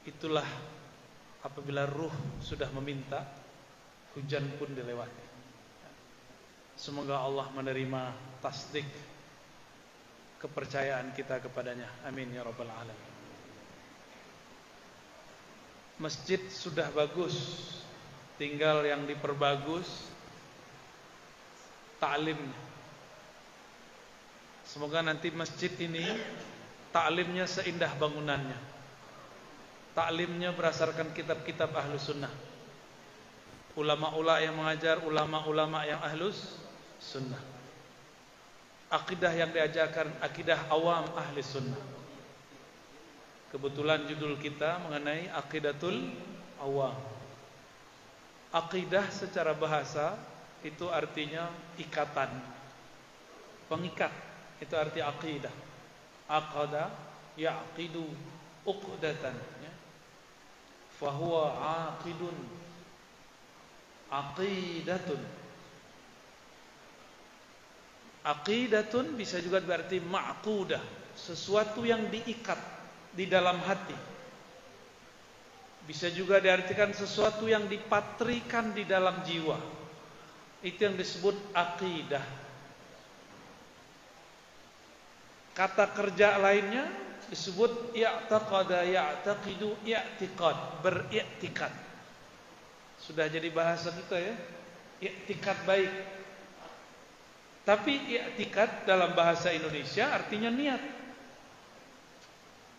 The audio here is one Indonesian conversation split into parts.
itulah apabila ruh sudah meminta, hujan pun dilewati. Semoga Allah menerima tasdik kepercayaan kita kepadanya. Amin ya rabbal alamin. Masjid sudah bagus, tinggal yang diperbagus ta'limnya. Semoga nanti masjid ini ta'limnya seindah bangunannya. Ta'limnya berdasarkan kitab-kitab Ahlus Sunnah. Ulama-ulama yang mengajar, ulama-ulama yang Ahlus Sunnah. Akidah yang diajarkan akidah awam Ahli Sunnah. Kebetulan judul kita mengenai Aqidatul Awam. Aqidah secara bahasa itu artinya ikatan, pengikat. Itu arti aqidah. Aqada ya'qidu uqdatan, ya. Fahuwa aqidun, aqidatun. Aqidatun bisa juga berarti ma'qudah, sesuatu yang diikat di dalam hati. Bisa juga diartikan sesuatu yang dipatrikan di dalam jiwa. Itu yang disebut aqidah. Kata kerja lainnya disebut i'taqada ya'taqidu i'tiqad, beriktikad. Sudah jadi bahasa kita ya, i'tikad baik. Tapi i'tikad dalam bahasa Indonesia artinya niat.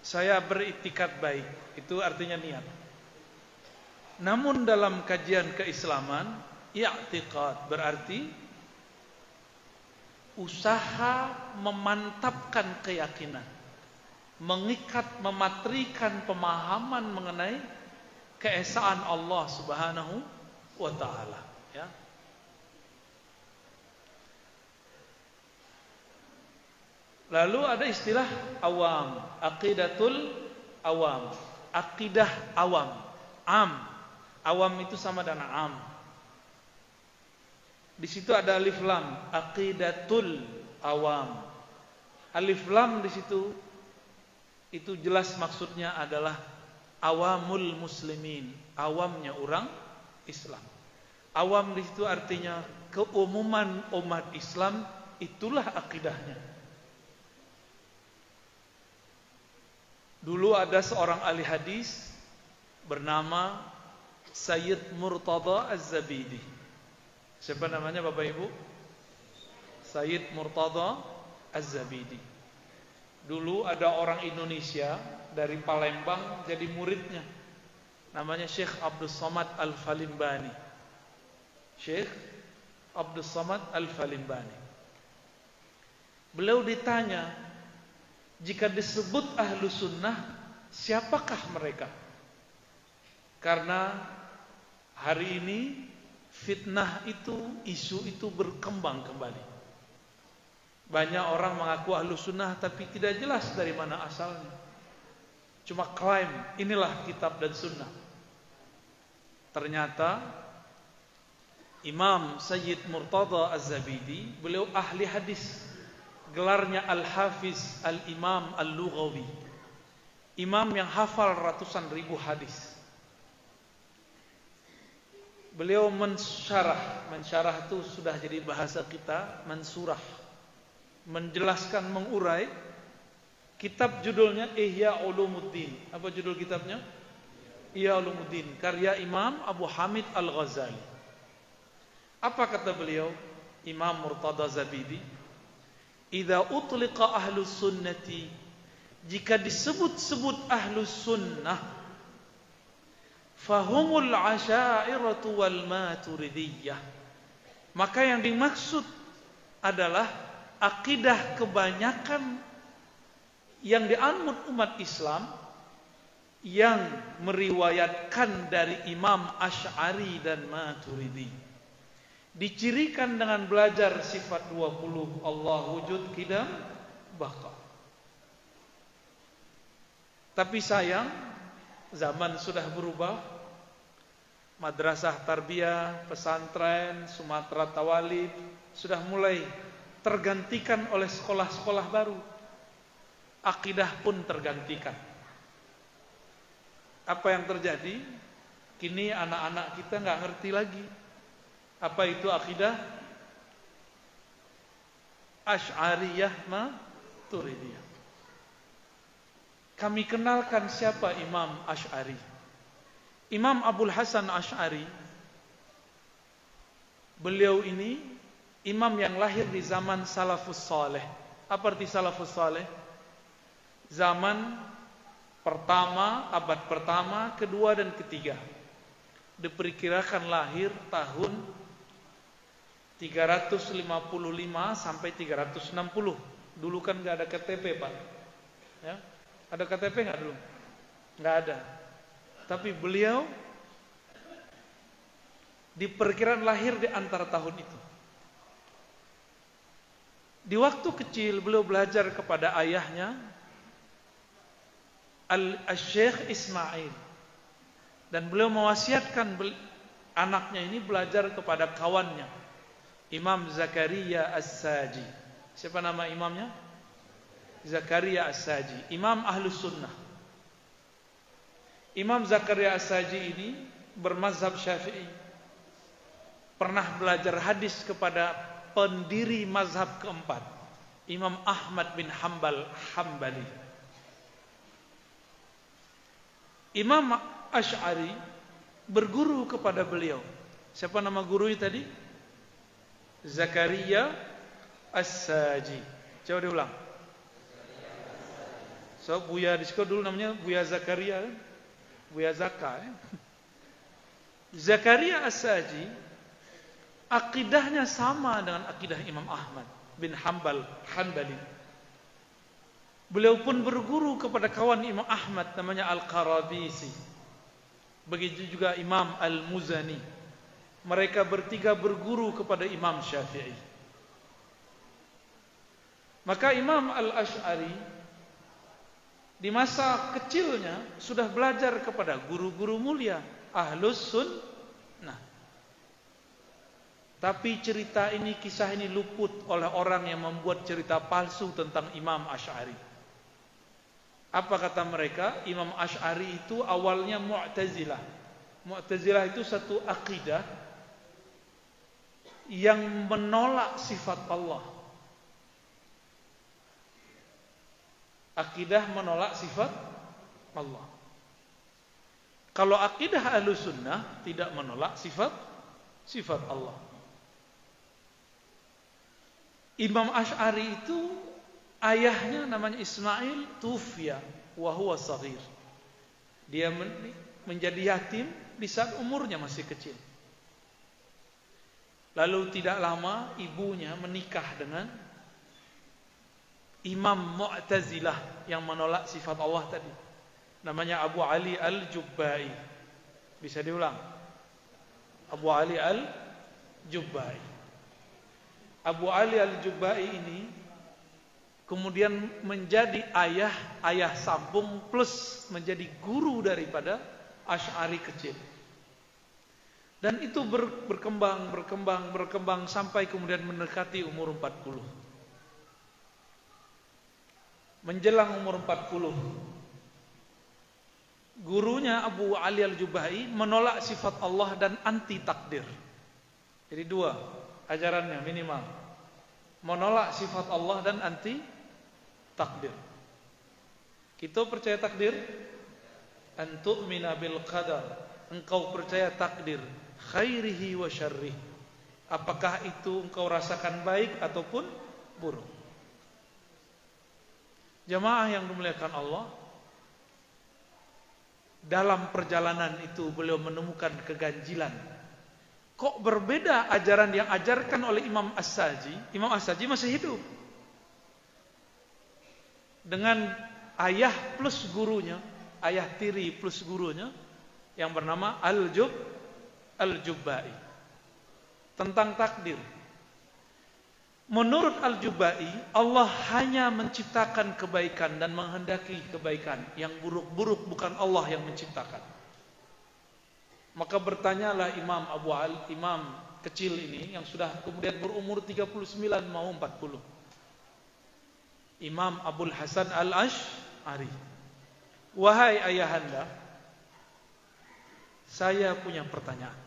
Saya beriktikad baik, itu artinya niat. Namun dalam kajian keislaman, i'tiqad berarti usaha memantapkan keyakinan, mengikat, mematrikan pemahaman mengenai keesaan Allah Subhanahu wa taala, ya. Lalu ada istilah awam, aqidatul awam, akidah awam, am. Awam itu sama dengan am. Di situ ada alif lam, aqidatul awam. Alif lam di situ itu jelas maksudnya adalah awamul muslimin, awamnya orang Islam. Awam di situ artinya keumuman umat Islam, itulah akidahnya. Dulu ada seorang ahli hadis bernama Sayyid Murtada Az-Zabidi. Siapa namanya Bapak Ibu? Sayyid Murtada Az-Zabidi. Dulu ada orang Indonesia dari Palembang jadi muridnya. Namanya Syekh Abdul Somad Al-Falimbani. Syekh Abdul Somad Al-Falimbani. Beliau ditanya, jika disebut ahlu sunnah, siapakah mereka? Karena hari ini fitnah itu, isu itu berkembang kembali. Banyak orang mengaku ahlu sunnah tapi tidak jelas dari mana asalnya. Cuma klaim, inilah kitab dan sunnah. Ternyata Imam Sayyid Murtada Az-Zabidi, beliau ahli hadis. Gelarnya Al-Hafiz Al-Imam Al-Lughawi. Imam yang hafal ratusan ribu hadis. Beliau mensyarah itu sudah jadi bahasa kita, mensurah, menjelaskan, mengurai. Kitab judulnya Ihya Ulumuddin. Apa judul kitabnya? Ihya Ulumuddin, karya Imam Abu Hamid Al-Ghazali. Apa kata beliau? Imam Murtada Zabidi, idza utliqa ahlus sunnati, jika disebut-sebut ahlus sunnah, fahumul asyairatu wal maturidiyah, maka yang dimaksud adalah akidah kebanyakan yang dianut umat Islam yang meriwayatkan dari Imam Asy'ari dan Maturidi. Dicirikan dengan belajar sifat 20, Allah wujud, qidam, baqa. Tapi sayang, zaman sudah berubah. Madrasah tarbiyah, pesantren, Sumatera Tawalib sudah mulai tergantikan oleh sekolah-sekolah baru. akidah pun tergantikan. Apa yang terjadi? Kini anak-anak kita nggak ngerti lagi apa itu akidah Asy'ariyah Maturidiyah. Kami kenalkan siapa Imam Asy'ari. Imam Abul Hasan Asy'ari, beliau ini imam yang lahir di zaman Salafus Saleh. Apa arti Salafus Saleh? Zaman pertama, abad pertama, kedua dan ketiga. Diperkirakan lahir tahun 355 sampai 360. Dulu kan nggak ada KTP, Pak. Ya, ada KTP nggak dulu? Nggak ada. Tapi beliau diperkirakan lahir di antara tahun itu. Di waktu kecil beliau belajar kepada ayahnya Al-Syekh Ismail. Dan beliau mewasiatkan anaknya ini belajar kepada kawannya Imam Zakaria As-Saji. Siapa nama imamnya? Zakaria As-Saji, Imam Ahlus Sunnah. Imam Zakaria As-Saji ini bermazhab Syafi'i. Pernah belajar hadis kepada pendiri mazhab keempat, Imam Ahmad bin Hanbal Hambali. Imam Asy'ari berguru kepada beliau. Siapa nama gurunya tadi? Zakaria As-Saji. Coba diulang. So Buya di sekolah dulu namanya Buya Zakaria, Buya Zaka. Zakaria As-Saji akidahnya sama dengan akidah Imam Ahmad bin Hanbal Hanbali. Beliau pun berguru kepada kawan Imam Ahmad namanya Al-Qarabisi. Begitu juga Imam Al-Muzani. Mereka bertiga berguru kepada Imam Syafi'i. Maka Imam Al-Asy'ari di masa kecilnya sudah belajar kepada guru-guru mulia Ahlus Sunnah. Tapi cerita ini, kisah ini luput oleh orang yang membuat cerita palsu tentang Imam Asy'ari. Apa kata mereka? Imam Asy'ari itu awalnya Mu'tazilah. Mu'tazilah itu satu akidah yang menolak sifat Allah. Akidah menolak sifat Allah. Kalau akidah Ahlus Sunnah tidak menolak sifat Allah. Imam Asy'ari itu ayahnya namanya Ismail tufiya wa huwa shaghir. Dia menjadi yatim di saat umurnya masih kecil. Lalu tidak lama ibunya menikah dengan Imam Mu'tazilah yang menolak sifat Allah tadi. Namanya Abu Ali Al-Jubbai. Bisa diulang. Abu Ali Al-Jubbai. Abu Ali Al-Jubbai ini kemudian menjadi ayah sambung plus menjadi guru daripada Asy'ari kecil. Dan itu berkembang sampai kemudian mendekati umur 40. Menjelang umur 40, gurunya Abu Ali Al-Jubbai menolak sifat Allah dan anti takdir. Jadi dua ajarannya minimal. Menolak sifat Allah dan anti takdir. Kita percaya takdir? Antu'mina bil qadar. Engkau percaya takdir khairihi wa syarrihi. Apakah itu engkau rasakan baik ataupun buruk? Jamaah yang dimuliakan Allah, dalam perjalanan itu beliau menemukan keganjilan. Kok berbeda ajaran yang ajarkan oleh Imam As-Saji? Imam As-Saji masih hidup. Dengan ayah plus gurunya, ayah tiri plus gurunya yang bernama Al-Jubbai. Tentang takdir. Menurut Al-Jubbai, Allah hanya menciptakan kebaikan dan menghendaki kebaikan. Yang buruk-buruk bukan Allah yang menciptakan. Maka bertanyalah Imam kecil ini yang sudah kemudian berumur 39 mau 40. Imam Abul Hasan Al-Asy'ari. Wahai ayahanda, Saya punya pertanyaan.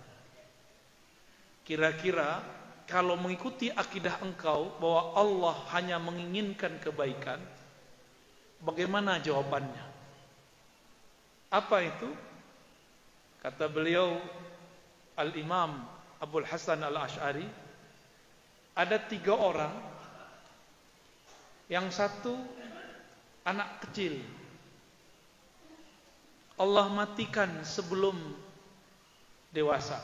Kira-kira kalau mengikuti akidah engkau bahwa Allah hanya menginginkan kebaikan, bagaimana jawabannya? Apa itu? Kata beliau Al-Imam Abul Hasan Al-Asy'ari, ada 3 orang. Yang satu anak kecil, Allah matikan sebelum dewasa.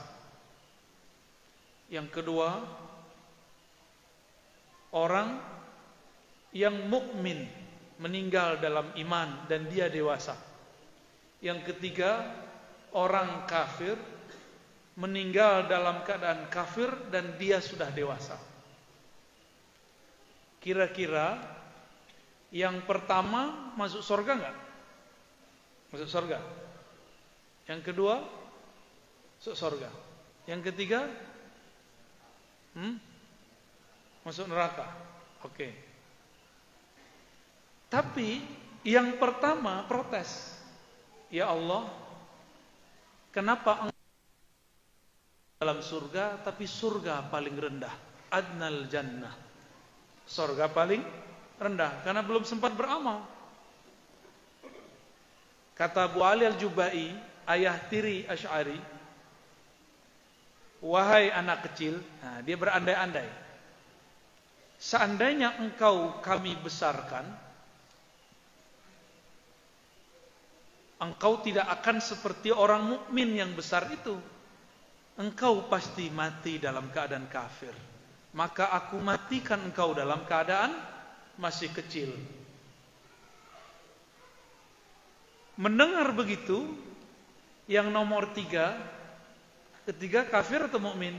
Yang kedua, orang yang mukmin meninggal dalam iman dan dia dewasa. Yang ketiga, orang kafir meninggal dalam keadaan kafir dan dia sudah dewasa. Kira-kira yang pertama masuk surga enggak? Masuk surga. Yang kedua masuk surga. Yang ketiga masuk neraka. Oke. Tapi yang pertama protes. Ya Allah, kenapa engkau dalam surga tapi surga paling rendah? Adnal jannah. Surga paling rendah karena belum sempat beramal. Kata Abu Ali Al-Jubai, ayah tiri Asy'ari, wahai anak kecil, nah, dia berandai-andai, seandainya engkau kami besarkan, engkau tidak akan seperti orang mukmin yang besar itu. Engkau pasti mati dalam keadaan kafir. Maka aku matikan engkau dalam keadaan masih kecil. Mendengar begitu, yang nomor 3, ketiga kafir atau mukmin?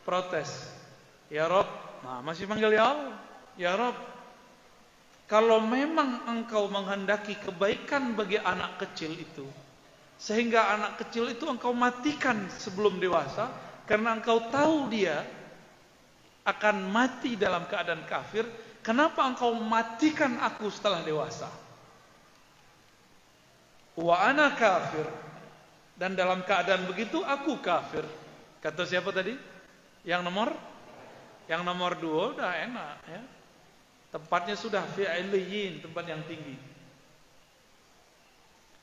Protes. Ya Rob, nah masih panggil ya Allah. Ya Rob, kalau memang engkau menghendaki kebaikan bagi anak kecil itu, sehingga anak kecil itu engkau matikan sebelum dewasa, karena engkau tahu dia akan mati dalam keadaan kafir, kenapa engkau matikan aku setelah dewasa? Wa ana kafir, dan dalam keadaan begitu aku kafir. Kata siapa tadi? Yang nomor 2 udah enak ya. Tempatnya sudah fi illiyin, tempat yang tinggi.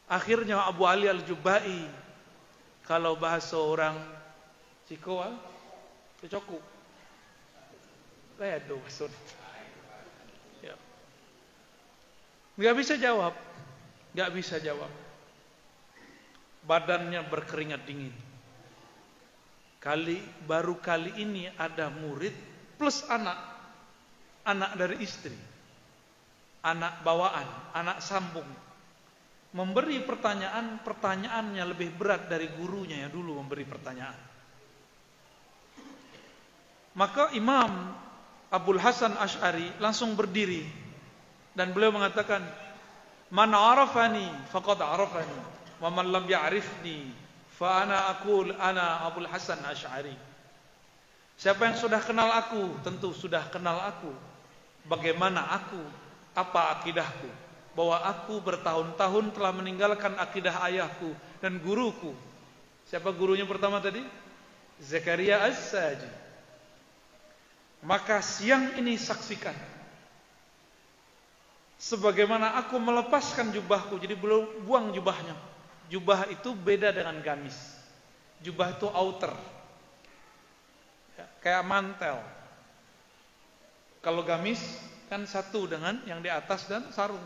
Akhirnya Abu Ali Al-Jubai, kalau bahasa orang Cikoa, cecoku. Ledo maksud. Ya. Enggak bisa jawab. Badannya berkeringat dingin. Baru kali ini ada murid plus anak dari istri, anak bawaan, anak sambung, memberi pertanyaannya lebih berat dari gurunya yang dulu memberi pertanyaan. Maka Imam Abul Hasan Asy'ari langsung berdiri dan beliau mengatakan, man arafani faqad arafani wa man lam ya'rifni fa ana aqul ana Abul Hasan Asy'ari. Siapa yang sudah kenal aku tentu sudah kenal aku. Bagaimana aku, apa akidahku, bahwa aku bertahun-tahun telah meninggalkan akidah ayahku dan guruku. Siapa gurunya pertama tadi? Zakaria As-Saji. Maka siang ini saksikan, sebagaimana aku melepaskan jubahku. Jadi belum buang jubahnya. Jubah itu beda dengan gamis. Jubah itu outer ya, kayak mantel. Kalau gamis kan satu dengan yang di atas dan sarung.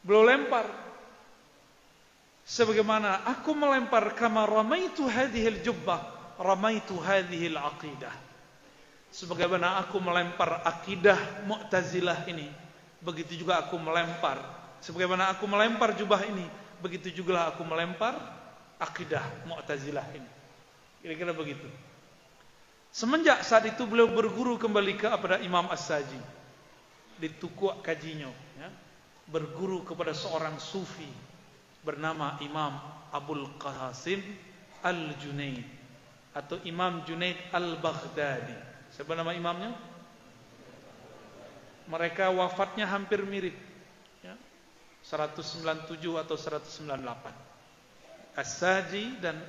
Beliau lempar, sebagaimana aku melempar, kama ramaitu hadhil jubbah ramaitu hadhil aqidah. Sebagaimana aku melempar akidah Mu'tazilah ini, begitu juga aku melempar. Sebagaimana aku melempar jubah ini, begitu juga aku melempar akidah Mu'tazilah ini. Kira-kira begitu. Semenjak saat itu beliau berguru kembali kepada Imam As-Saji di Tukuk Kajinyo, ya. Berguru kepada seorang sufi bernama Imam Abul Qasim Al-Junaid atau Imam Junaid Al-Baghdadi. Siapa nama imamnya? Mereka wafatnya hampir mirip ya. 197 atau 198. As-Saji dan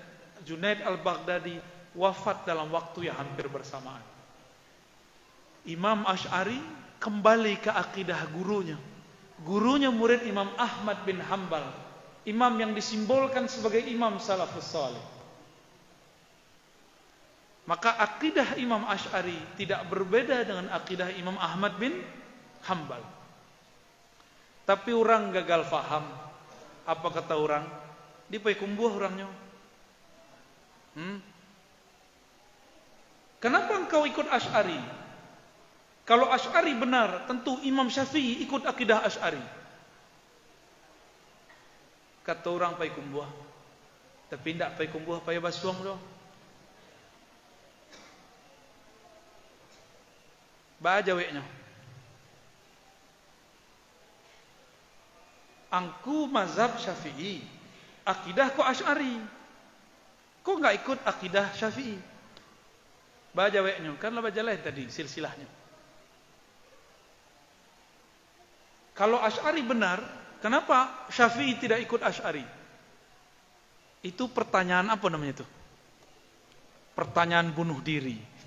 Junaid al-Baghdadi wafat dalam waktu yang hampir bersamaan. Imam Asy'ari kembali ke akidah gurunya. Gurunya murid Imam Ahmad bin Hanbal, imam yang disimbolkan sebagai imam salafus salih. Maka akidah Imam Asy'ari tidak berbeda dengan akidah Imam Ahmad bin Hanbal. Tapi orang gagal faham. Apa kata orang? Di Payakumbuh orangnya. Kenapa engkau ikut Asy'ari? Kalau Asy'ari benar, tentu Imam Syafi'i ikut akidah Asy'ari. Kata orang Payakumbuh. Tapi tidak Payakumbuh, Paya Basuang doh. Baca weknya. Angku mazhab Syafi'i, akidah kok Asy'ari. Kok enggak ikut akidah Syafi'i? Baca weknya, kan lah baca lain tadi silsilahnya. Kalau Asy'ari benar, kenapa Syafi'i tidak ikut Asy'ari? Itu pertanyaan apa namanya itu? Pertanyaan bunuh diri.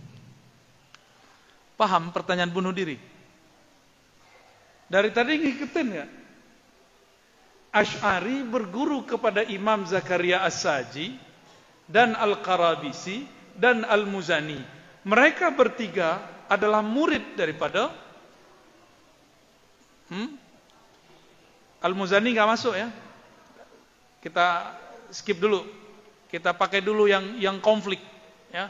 Paham pertanyaan bunuh diri? Dari tadi ngikutin ya. Asy'ari berguru kepada Imam Zakaria As-Saji dan Al-Qarabisi dan Al-Muzani. Mereka bertiga adalah murid daripada Al-Muzani nggak masuk ya. Kita skip dulu. Kita pakai dulu yang konflik ya.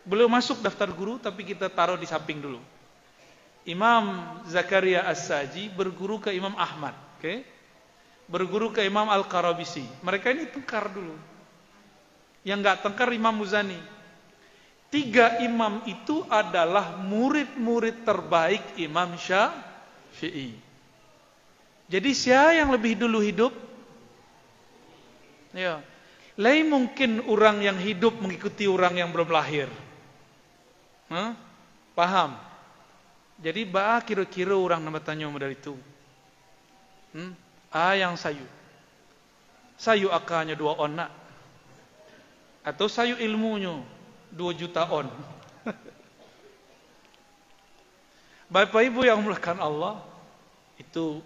Beliau masuk daftar guru, tapi kita taruh di samping dulu. Imam Zakaria As-Saji berguru ke Imam Ahmad, oke? Berguru ke Imam Al-Qarabisi. Mereka ini tengkar dulu. Yang enggak tengkar Imam Muzani. 3 imam itu adalah murid-murid terbaik Imam Syafi'i. Jadi siapa yang lebih dulu hidup? Ya. Lain mungkin orang yang hidup mengikuti orang yang belum lahir. Paham? Jadi kira-kira orang nama tanya modal itu. Yang sayu akalnya 2 onak, atau sayu ilmunya 2 juta on. Bapak Ibu yang mulakan Allah, itu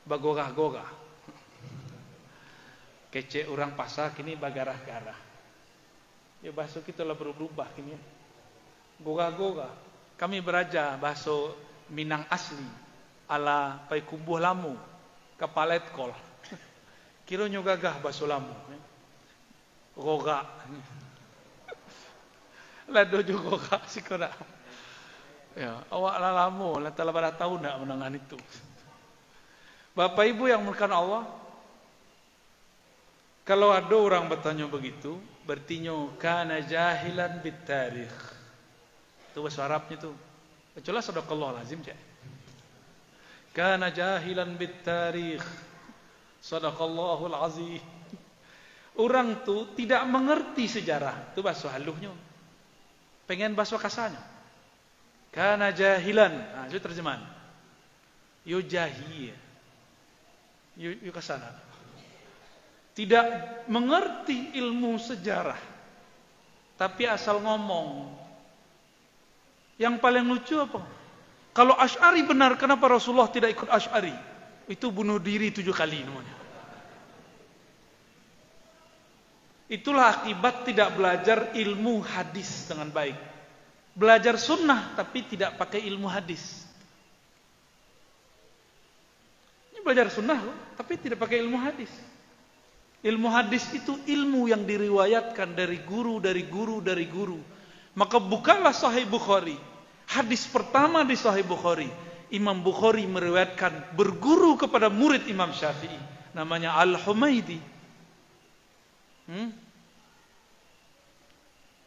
bagogah-gogah. Kece orang pasak ini bagarah-garah. Ya bahasa kita lah berubah kini. Gogah-gogah. Kami beraja bahasa Minang asli ala Payakumbuh Lamu, kapalet kol. Kiranya gagah bahasa Lamu. Gogah. Lah dojo gogah sih kena. Ya, awak lah Lamu, lah telah pada tahu nak menangan itu. Bapak Ibu yang mulakan Allah, kalau ada orang bertanya begitu, berarti kana jahilan bitarikh. Itu bahasa Arabnya tuh. Kecuali sadaqallahu lazim cak. Kana jahilan bitarikh. Sadaqallahul azim. Orang tuh tidak mengerti sejarah. Itu bahasa haluhnya. Pengen bahasa kasarnya. Kana jahilan. Nah, itu terjemahan. Yo jahil. Yo kasana. Tidak mengerti ilmu sejarah. Tapi asal ngomong. Yang paling lucu apa? Kalau Asy'ari benar, kenapa Rasulullah tidak ikut Asy'ari? Itu bunuh diri 7 kali namanya. Itulah akibat tidak belajar ilmu hadis dengan baik. Belajar sunnah tapi tidak pakai ilmu hadis. Ini belajar sunnah loh, tapi tidak pakai ilmu hadis. Ilmu hadis itu ilmu yang diriwayatkan dari guru, dari guru, dari guru. Maka bukalah Sahih Bukhari. Hadis pertama di Sahih Bukhari, Imam Bukhari meriwayatkan berguru kepada murid Imam Syafi'i, namanya Al-Humaidi.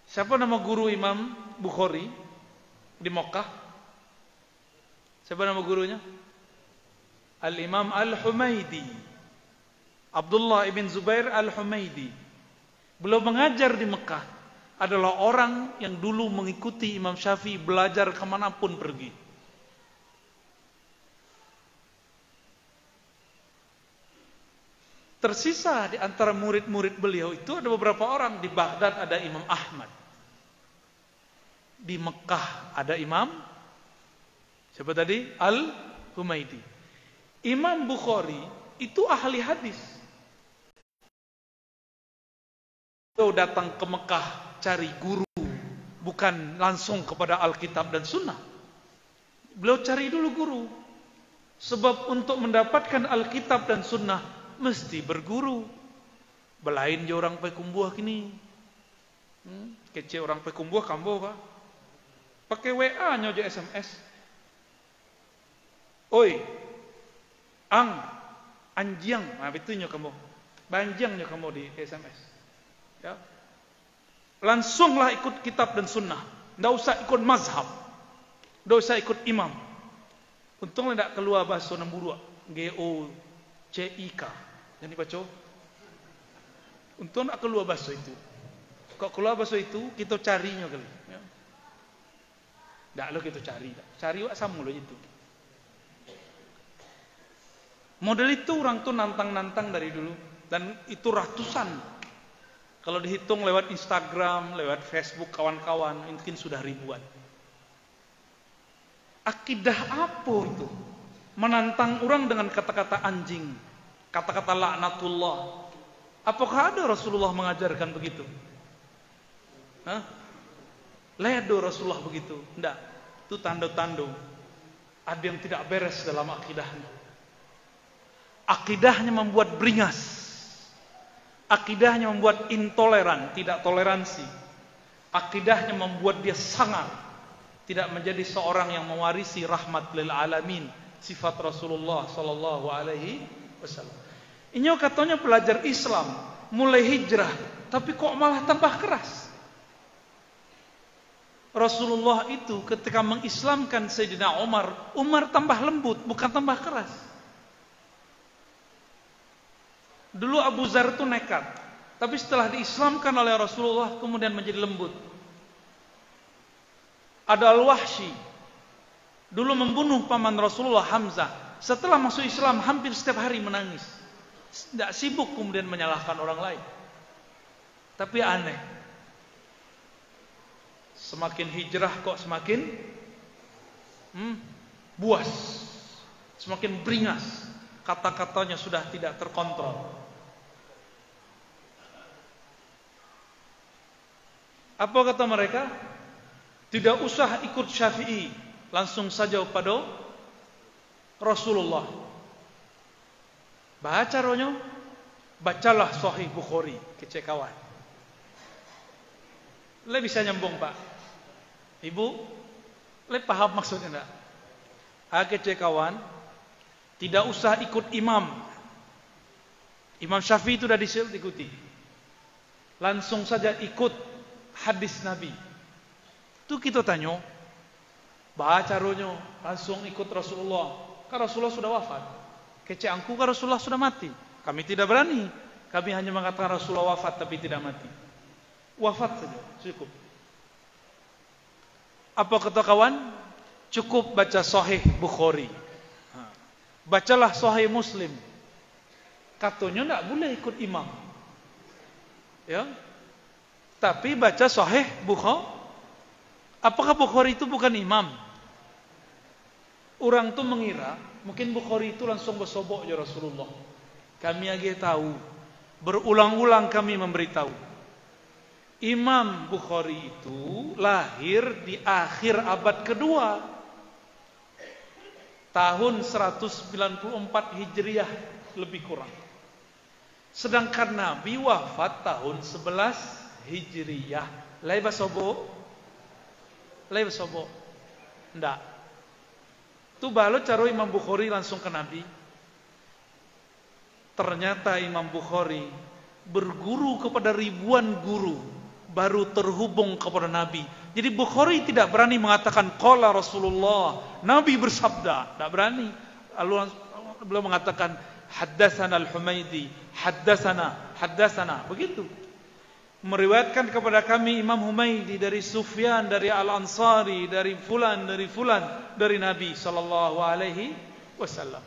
Siapa nama guru Imam Bukhari di Mekah? Siapa nama gurunya? Al-Imam Al-Humaidi, Abdullah ibn Zubair Al-Humaidi. Beliau mengajar di Mekah. Adalah orang yang dulu mengikuti Imam Syafi'i belajar kemanapun pergi. Tersisa di antara murid-murid beliau itu ada beberapa orang. Di Baghdad ada Imam Ahmad. Di Mekah ada Imam siapa tadi? Al-Humaidi. Imam Bukhari itu ahli hadis. Beliau datang ke Mekah cari guru, bukan langsung kepada Alkitab dan Sunnah. Beliau cari dulu guru. Sebab untuk mendapatkan Alkitab dan Sunnah mesti berguru. Belain je orang pekumbuah kini. Kece orang pekumbuah kambo kah? Pakai WA nyo je SMS. Oi, anjing, nah itu nyo kamu. Banjang nyo kamu di SMS. Ya. Langsunglah ikut kitab dan sunnah. Nggak usah ikut mazhab. Nggak usah ikut imam. Untunglah tidak keluar bahasa Namburu. GOCIK. Jadi baca. Untung tidak keluar bahasa itu. Kalau keluar bahasa itu, kita carinya kali. Ya. Tidak lo kita cari. Cari wak sama lo itu. Model itu orang tuh nantang-nantang dari dulu. Dan itu ratusan. Kalau dihitung lewat Instagram, lewat Facebook, kawan-kawan, mungkin sudah ribuan. Akidah apa itu? Menantang orang dengan kata-kata anjing, kata-kata laknatullah. Apakah ada Rasulullah mengajarkan begitu? Hah? Ledo Rasulullah begitu? Tidak. Itu tanda-tanda ada yang tidak beres dalam akidahnya. Akidahnya membuat beringas. Akidahnya membuat intoleran, tidak toleransi. Akidahnya membuat dia sangar. Tidak menjadi seorang yang mewarisi rahmat lil alamin, sifat Rasulullah sallallahu alaihi wasallam. Ini katanya pelajar Islam, mulai hijrah, tapi kok malah tambah keras. Rasulullah itu ketika mengislamkan Sayyidina Umar tambah lembut, bukan tambah keras. Dulu Abu Dzar itu nekat, tapi setelah diislamkan oleh Rasulullah kemudian menjadi lembut. Ada Al-Wahsy, dulu membunuh paman Rasulullah Hamzah. Setelah masuk Islam hampir setiap hari menangis. Tidak sibuk kemudian menyalahkan orang lain. Tapi aneh, semakin hijrah kok semakin buas, semakin beringas. Kata-katanya sudah tidak terkontrol. Apa kata mereka? Tidak usah ikut Syafi'i, langsung saja pada Rasulullah. Baca ronyo, bacalah Sahih Bukhari, kece kawan. Le bisa nyambung Pak, Ibu, le paham maksudnya enggak? Kece kawan, tidak usah ikut imam. Imam Syafi'i itu sudah diikuti. Langsung saja ikut hadis Nabi. Itu kita tanya, baca ronyo, langsung ikut Rasulullah. Kan Rasulullah sudah wafat. Kece angku kan Rasulullah sudah mati. Kami tidak berani. Kami hanya mengatakan Rasulullah wafat tapi tidak mati. Wafat saja, cukup. Apa kata kawan? Cukup baca Sahih Bukhari. Bacalah Sahih Muslim. Katanya tidak boleh ikut imam. Ya. Tapi baca Sahih Bukhari. Apakah Bukhari itu bukan imam? Orang tu mengira mungkin Bukhari itu langsung bersobok ya Rasulullah. Kami agak tahu. Berulang-ulang kami memberitahu. Imam Bukhari itu lahir di akhir abad kedua. Tahun 194 Hijriah lebih kurang. Sedangkan Nabi wafat tahun 11 Hijriah. Lai basobo? Lai basobo? Ndak. Tu balo caro Imam Bukhari langsung ke Nabi. Ternyata Imam Bukhari berguru kepada ribuan guru baru terhubung kepada Nabi. Jadi Bukhari tidak berani mengatakan qala Rasulullah, Nabi bersabda, tidak berani. Lalu beliau mengatakan haddatsana Al-Humaidi, haddatsana, begitu. Meriwayatkan kepada kami Imam Humaidi dari Sufyan, dari Al-Ansari, dari fulan, dari Nabi sallallahu alaihi wasallam.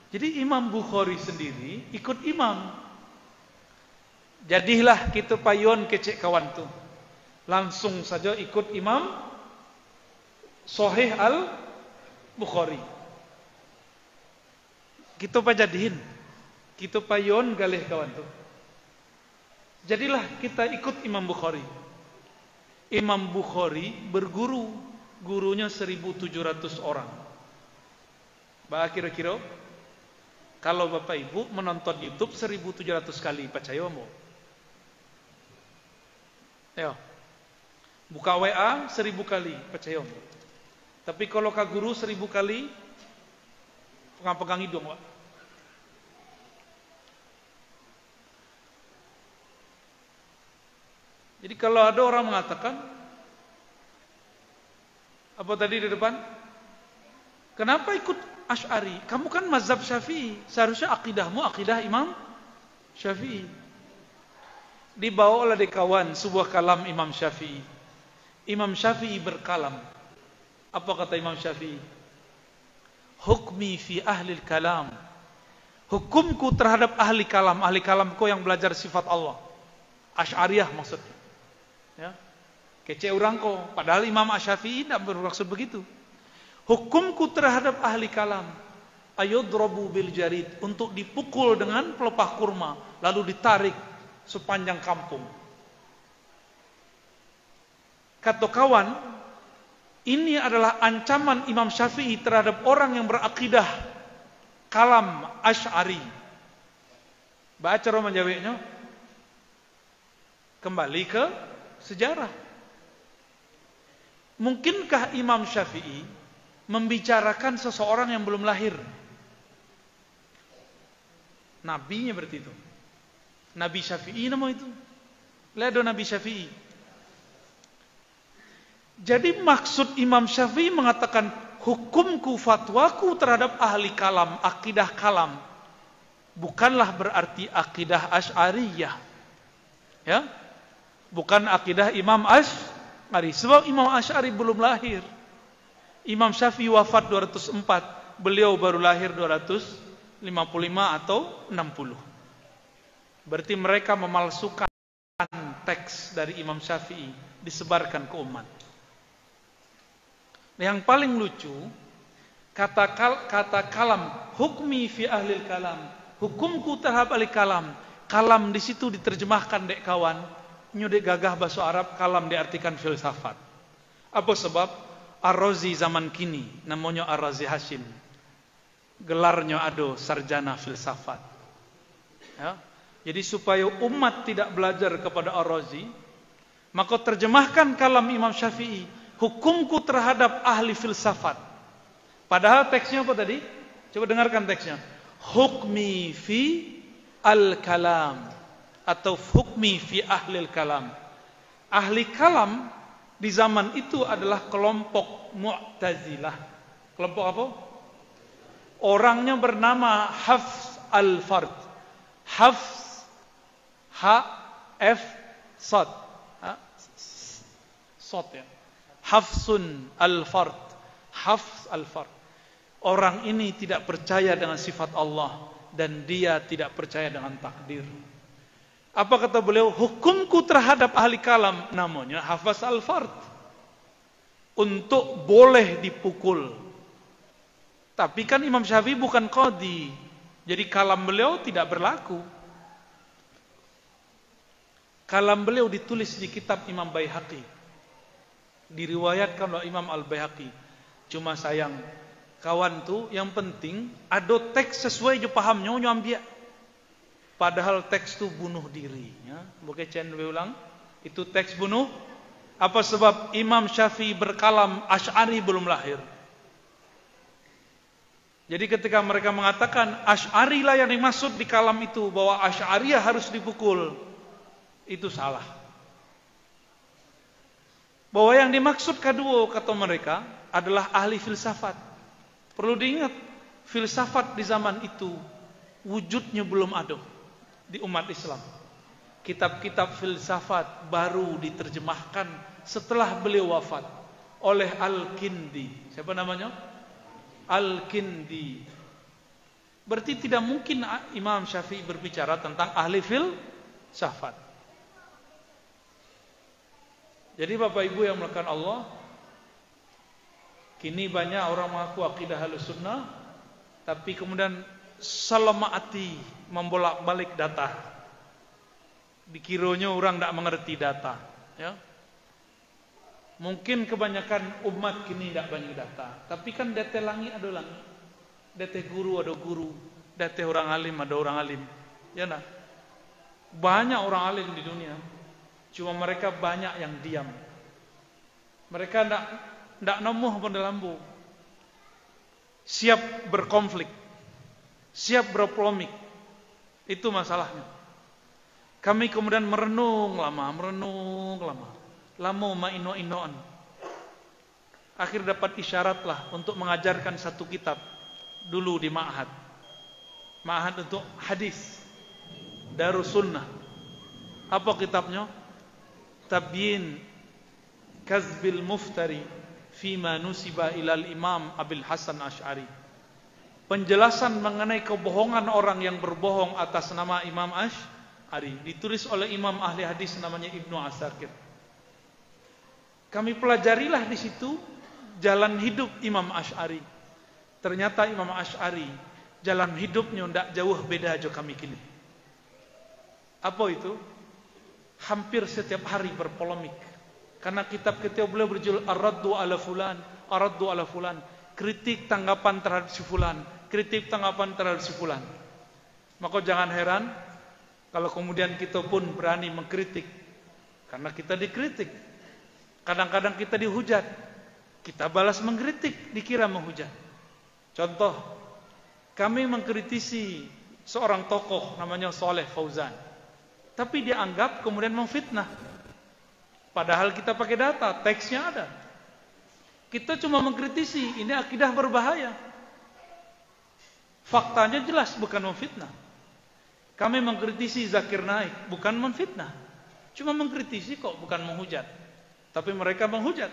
Jadi Imam Bukhari sendiri ikut imam. Jadilah kita payon kecek kawan tu. Langsung saja ikut imam Sahih Al-Bukhari. Kita pajadihin. Kita payon galih kawan tu. Jadilah kita ikut Imam Bukhari. Imam Bukhari berguru. Gurunya 1.700 orang. Bah kira-kira kalau Bapak Ibu menonton YouTube 1.700 kali, percaya mo? Ayo. Buka WA 1.000 kali, percaya mo? Tapi kalau ka guru 1.000 kali, pegang-pegang hidung, Pak. Jadi kalau ada orang mengatakan, apa tadi di depan? Kenapa ikut Asy'ari? Kamu kan mazhab Syafi'i. Seharusnya akidahmu akidah Imam Syafi'i. Dibawa oleh kawan sebuah kalam Imam Syafi'i. Imam Syafi'i berkalam. Apa kata Imam Syafi'i? Hukmi fi ahli kalam. Hukumku terhadap ahli kalam. Ahli kalamku yang belajar sifat Allah. Asy'ariyah maksudnya. Ya. Kece orang kok. Padahal Imam Syafi'i tidak bermaksud begitu. Hukumku terhadap ahli kalam ayudrabu bil jarid, untuk dipukul dengan pelepah kurma lalu ditarik sepanjang kampung. Kata kawan, ini adalah ancaman Imam Syafi'i terhadap orang yang berakidah kalam Asy'ari. Baca roman jawabnya. Kembali ke sejarah. Mungkinkah Imam Syafi'i membicarakan seseorang yang belum lahir? Nabinya berarti itu. Nabi Syafi'i nama itu. Lihat Nabi Syafi'i. Jadi maksud Imam Syafi'i mengatakan hukumku, fatwaku terhadap ahli kalam, akidah kalam, bukanlah berarti akidah Asy'ariyah. Ya? Bukan akidah Imam Asy'ari. Sebab Imam Asy'ari belum lahir. Imam Syafi'i wafat 204, beliau baru lahir 255 atau 60. Berarti mereka memalsukan teks dari Imam Syafi'i, disebarkan ke umat. Yang paling lucu, kata kalam, hukmi fi ahlil kalam, hukumku terhadap ahli kalam. Kalam di situ diterjemahkan dek kawan, nyude gagah bahasa Arab, kalam diartikan filsafat. Apa sebab? Ar-Razi zaman kini namanya Ar-Razi Hashim. Gelarnya ado sarjana filsafat. Ya. Jadi supaya umat tidak belajar kepada Ar-Razi, maka terjemahkan kalam Imam Syafi'i, hukumku terhadap ahli filsafat. Padahal teksnya apa tadi? Coba dengarkan teksnya. Hukmi fi al-kalam atau hukmi fi ahli al-kalam. Ahli kalam di zaman itu adalah kelompok Mu'tazilah. Kelompok apa? Orangnya bernama Hafs al-Fard. Hafs H-F-Sad. Sad ya. Hafsun al-Fard. Hafs al-Fard. Orang ini tidak percaya dengan sifat Allah dan dia tidak percaya dengan takdir. Apa kata beliau? Hukumku terhadap ahli kalam, namanya Hafs al-Fard, untuk boleh dipukul. Tapi kan Imam Syafi'i bukan qadhi, jadi kalam beliau tidak berlaku. Kalam beliau ditulis di kitab Imam Baihaqi, diriwayatkan oleh Imam Al-Baihaqi. Cuma sayang, kawan tuh yang penting ada teks sesuai je pahamnya ambil. Padahal teks itu bunuh diri. Ya. Bukan channel ulang. Itu teks bunuh. Apa sebab Imam Syafi'i berkalam Asy'ari belum lahir. Jadi ketika mereka mengatakan Asy'ari lah yang dimaksud di kalam itu, bahwa Asy'ariyah harus dipukul, itu salah. Bahwa yang dimaksud kedua kata mereka adalah ahli filsafat. Perlu diingat, filsafat di zaman itu wujudnya belum ada di umat Islam. Kitab-kitab filsafat baru diterjemahkan setelah beliau wafat oleh Al-Kindi. Siapa namanya? Al-Kindi. Berarti tidak mungkin Imam Syafi'i berbicara tentang ahli filsafat. Jadi Bapak Ibu yang melakukan Allah, kini banyak orang mengaku akidah Ahlussunnah, tapi kemudian salamati membolak-balik data. Dikiranya orang tidak mengerti data, ya. Mungkin kebanyakan umat kini tidak banyak data, tapi kan data langit ada langit, data guru ada guru, data orang alim ada orang alim, ya nah. Banyak orang alim di dunia, cuma mereka banyak yang diam. Mereka tidak nemuh pada lampu, siap berkonflik, siap berpolemik. Itu masalahnya. Kami kemudian merenung lama. Lama maino-inoan. Akhir dapat isyaratlah untuk mengajarkan satu kitab dulu di ma'had. Ma'had untuk hadis Darus Sunnah. Apa kitabnya? Tabyin Kazbil Muftari Fima nusiba ilal Imam Abil Hasan Ash'ari. Penjelasan mengenai kebohongan orang yang berbohong atas nama Imam Ash'ari, ditulis oleh imam ahli hadis namanya Ibnu Asakir. Kami pelajarilah di situ jalan hidup Imam Ash'ari. Ternyata Imam Ash'ari jalan hidupnya tidak jauh beda aja kami kini. Apa itu? Hampir setiap hari berpolemik. Karena kitab-kitab beliau berjudul Ar-Raddu ala Fulan, Ar-Raddu ala Fulan, kritik tanggapan terhadap si fulan, kritik tanggapan terhadap si fulan. Maka jangan heran kalau kemudian kita pun berani mengkritik, karena kita dikritik. Kadang-kadang kita dihujat, kita balas mengkritik, dikira menghujat. Contoh, kami mengkritisi seorang tokoh namanya Saleh Fauzan, tapi dianggap kemudian memfitnah. Padahal kita pakai data, teksnya ada. Kita cuma mengkritisi, ini akidah berbahaya. Faktanya jelas bukan memfitnah. Kami mengkritisi Zakir Naik, bukan memfitnah. Cuma mengkritisi kok, bukan menghujat. Tapi mereka menghujat.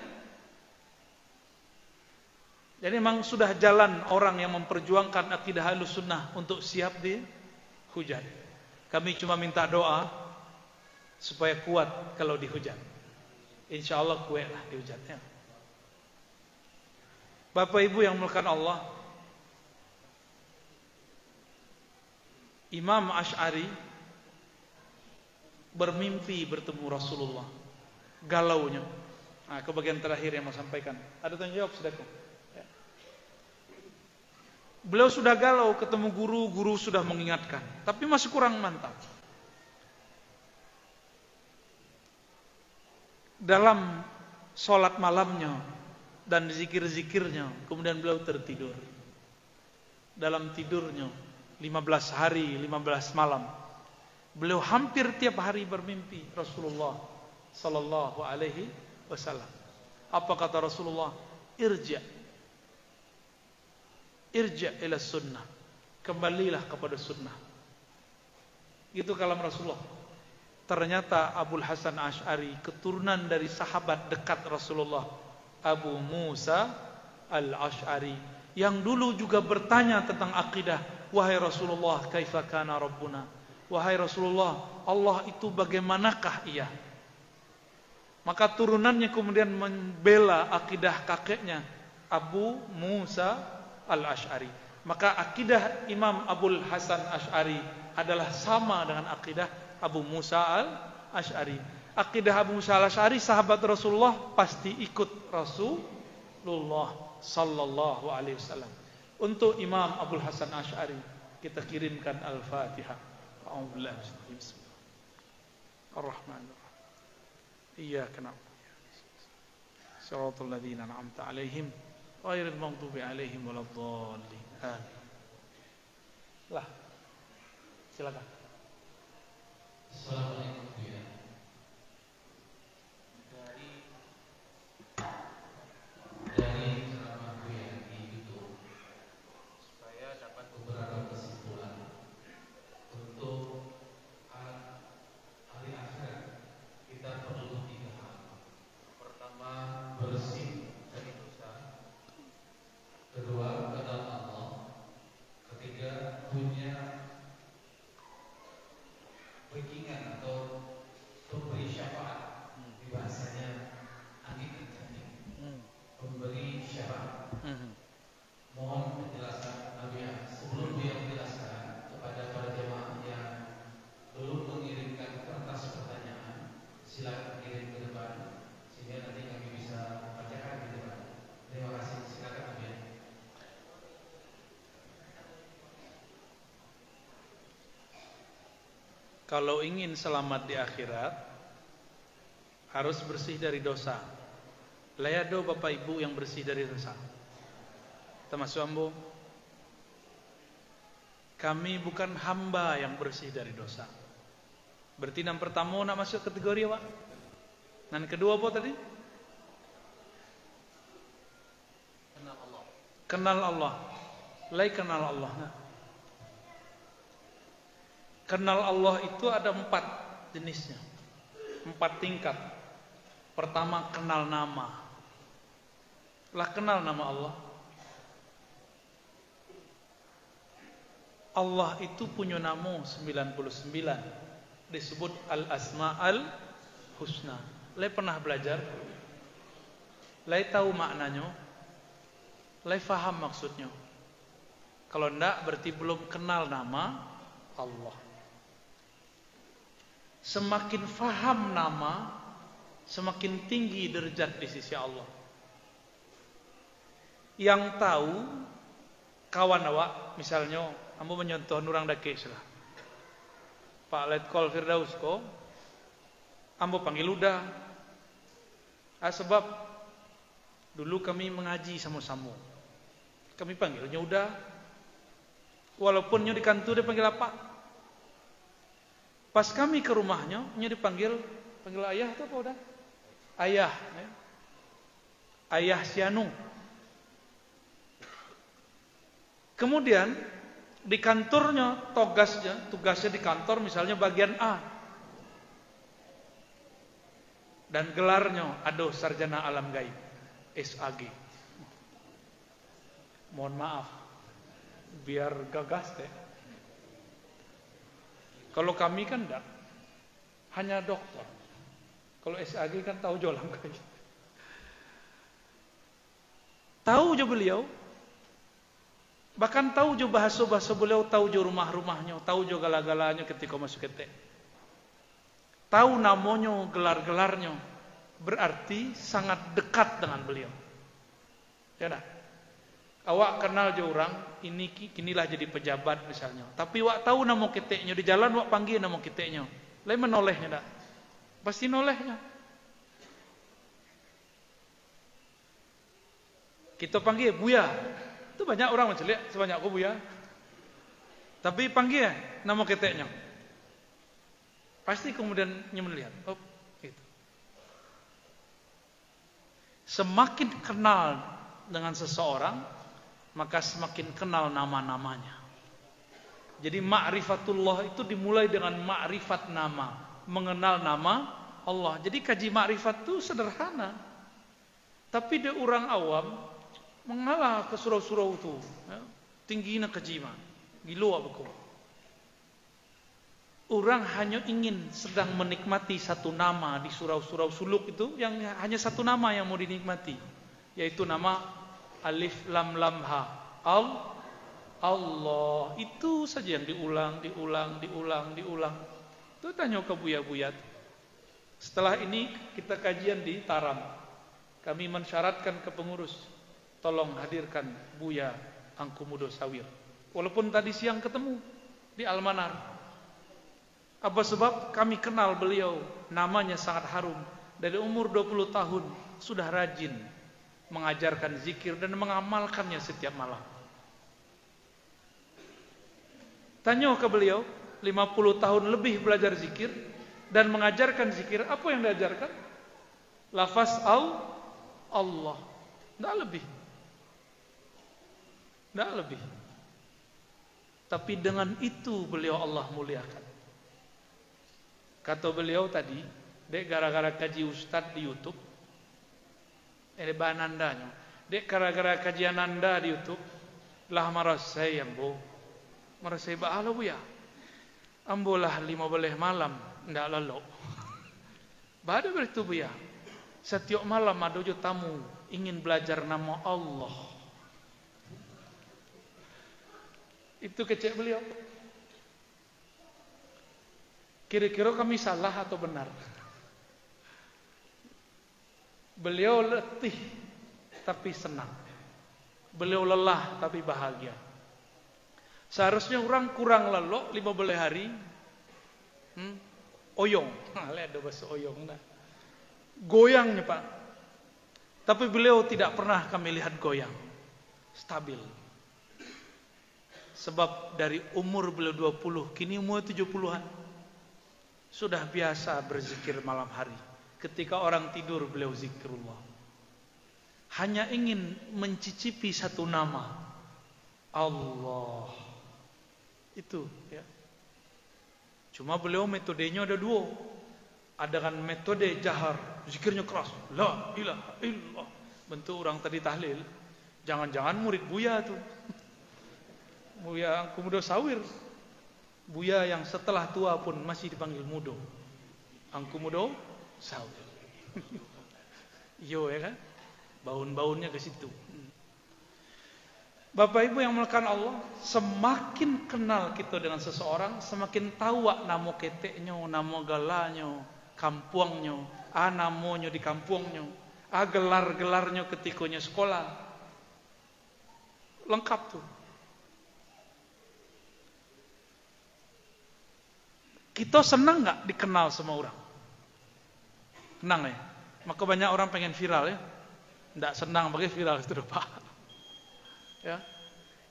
Jadi memang sudah jalan orang yang memperjuangkan akidah Ahlussunnah untuk siap dihujat. Kami cuma minta doa supaya kuat kalau dihujat. Insya Allah kuat lah dihujatnya. Bapak Ibu yang melakukan Allah, Imam Ash'ari bermimpi bertemu Rasulullah. Galaunya. Nah, ke bagian terakhir yang mau sampaikan. Ada tanya jawab, saudaraku? Ya. Beliau sudah galau ketemu guru, guru sudah mengingatkan, tapi masih kurang mantap. Dalam sholat malamnya dan zikir-zikirnya, kemudian beliau tertidur. Dalam tidurnya 15 hari, 15 malam, beliau hampir tiap hari bermimpi Rasulullah sallallahu alaihi wasallam. Apa kata Rasulullah? Irja ila sunnah. Kembalilah kepada sunnah. Itu kalam Rasulullah. Ternyata Abul Hasan Ash'ari keturunan dari sahabat dekat Rasulullah, Abu Musa al-Ash'ari, yang dulu juga bertanya tentang akidah. Wahai Rasulullah, kaifa kana Rabbuna? Wahai Rasulullah, Allah itu bagaimanakah ia? Maka turunannya kemudian membela akidah kakeknya Abu Musa al-Ash'ari. Maka akidah Imam Abul Hasan Ash'ari adalah sama dengan akidah Abu Musa al-Ash'ari. Akidah Abu Musa al-Ash'ari, sahabat Rasulullah pasti ikut Rasulullah sallallahu alaihi wasallam. Untuk Imam Abul Hasan Ash'ari kita kirimkan Al-Fatihah. A'udzubillahi Bismillahirrahmanirrahim. Iyyaka na'budu Shiratal ladzina an'amta 'alaihim ghairil maghdubi 'alaihim waladdallin. Amin. Lah. Silakan. Assalamualaikum. Dari ceramah yang di YouTube, supaya dapat beberapa kesimpulan untuk hari akhirat, kita perlu 3 hal. Pertama, bersih dari dosa. Kedua, kenal Allah. Ketiga, Kalau ingin selamat di akhirat, harus bersih dari dosa. Layado Bapak Ibu yang bersih dari dosa. Termasuk ambo. Kami bukan hamba yang bersih dari dosa. Berarti yang pertama nak masuk kategori apa? Dan kedua apa tadi? Kenal Allah. Kenal Allah. Lai kenal Allah. Kenal Allah itu ada 4 jenisnya, 4 tingkat. Pertama, kenal nama. Lah kenal nama Allah. Allah itu punya nama 99, disebut Al-Asma'ul Husna. Lai pernah belajar? Lai tahu maknanya? Lai faham maksudnya? Kalau enggak, berarti belum kenal nama Allah. Semakin faham nama, semakin tinggi derajat di sisi Allah. Yang tahu kawan awak, misalnya ambo menyontoh nurang dakes lah. Pak Letkol Firdaus ko, ambo panggil udah. Sebab dulu kami mengaji sama-sama. Kami panggilnya udah. Walaupun di kantor dia panggil apa? Pas kami ke rumahnya, dipanggil ayah atau apa udah? Ayah, ya. Ayah Sianu. Kemudian di kantornya, tugasnya di kantor misalnya bagian A. Dan gelarnya aduh sarjana alam gaib, SAG. Mohon maaf, biar gagas deh. Kalau kami kan enggak, hanya dokter. Kalau SAG kan tahu jualan gaib. Tahu je beliau, bahkan tahu je bahasa-bahasa beliau, tahu je rumah-rumahnya, tahu je gala-galanya ketika masuk ketek. Tahu namanya, gelar-gelarnya, berarti sangat dekat dengan beliau. Ya dah. Awak kenal je orang, ini kinilah jadi pejabat misalnya. Tapi awak tahu nama keteknya, di jalan awak panggil nama keteknya. Lain menolehnya dah. Pasti nolehnya. Kita panggil Buya. Itu banyak orang macam lihat sebanyak aku Buya. Tapi panggil nama keteknya. Pasti kemudian melihat. Oh, gitu. Semakin kenal dengan seseorang, maka semakin kenal nama-namanya. Jadi ma'rifatullah itu dimulai dengan ma'rifat nama, mengenal nama Allah. Jadi kaji ma'rifat itu sederhana. Tapi dia orang awam mengalah ke surau-surau itu, ya. Tingginya kejima, gilo apa. Orang hanya ingin sedang menikmati satu nama di surau-surau suluk itu, yang hanya satu nama yang mau dinikmati, yaitu nama Alif Lam Lam Ha. Allah. Itu saja yang diulang. Itu tanya ke Buya-Buya. Setelah ini kita kajian di Taram. Kami mensyaratkan ke pengurus, tolong hadirkan Buya Angkumudo Sawir. Walaupun tadi siang ketemu di Almanar. Apa sebab kami kenal beliau, namanya sangat harum. Dari umur 20 tahun sudah rajin mengajarkan zikir dan mengamalkannya setiap malam. Tanya ke beliau, 50 tahun lebih belajar zikir dan mengajarkan zikir. Apa yang diajarkan? Lafaz Allah. Tidak lebih. Tapi dengan itu beliau Allah muliakan. Kata beliau tadi, dek gara-gara kaji ustad di YouTube, ini banandanya. Dek gara-gara kajian anda di YouTube, lah marasai ambo. Marasai ba'ala bu ya. Ambolah 15 malam, ndak lalu. Bada beritu bu ya. Setiap malam ada jo tamu ingin belajar nama Allah. Itu kecek beliau. Kira-kira kami salah atau benar? Beliau letih tapi senang. Beliau lelah tapi bahagia. Seharusnya orang kurang lelah 15 hari, Oyong. Lihat ada bahasa oyong. Nah. Goyangnya Pak. Tapi beliau tidak pernah kami lihat goyang. Stabil. Sebab dari umur beliau 20, kini umur 70-an. Sudah biasa berzikir malam hari. Ketika orang tidur beliau zikrullah. Hanya ingin mencicipi satu nama. Allah. Itu ya. Cuma beliau metodenya ada dua. Ada kan metode jahar, zikirnya keras, la ilaha illallah. Bentuk orang tadi tahlil. Jangan-jangan murid Buya tuh. Buya Angku Mudo Sawir. Buya yang setelah tua pun masih dipanggil Mudo. Angku Mudo Sawir. Yo ya kan? Baun-baunnya ke situ. Bapak Ibu yang melekan Allah, semakin kenal kita dengan seseorang, semakin tahu nama keteknya, nama galanyo, kampuangnya, namonyo di kampungnya, gelar-gelarnya ketikonya sekolah. Lengkap tuh. Kita senang nggak dikenal sama orang? Senang ya? Maka banyak orang pengen viral ya. Nggak senang pakai viral itu Pak. Ya,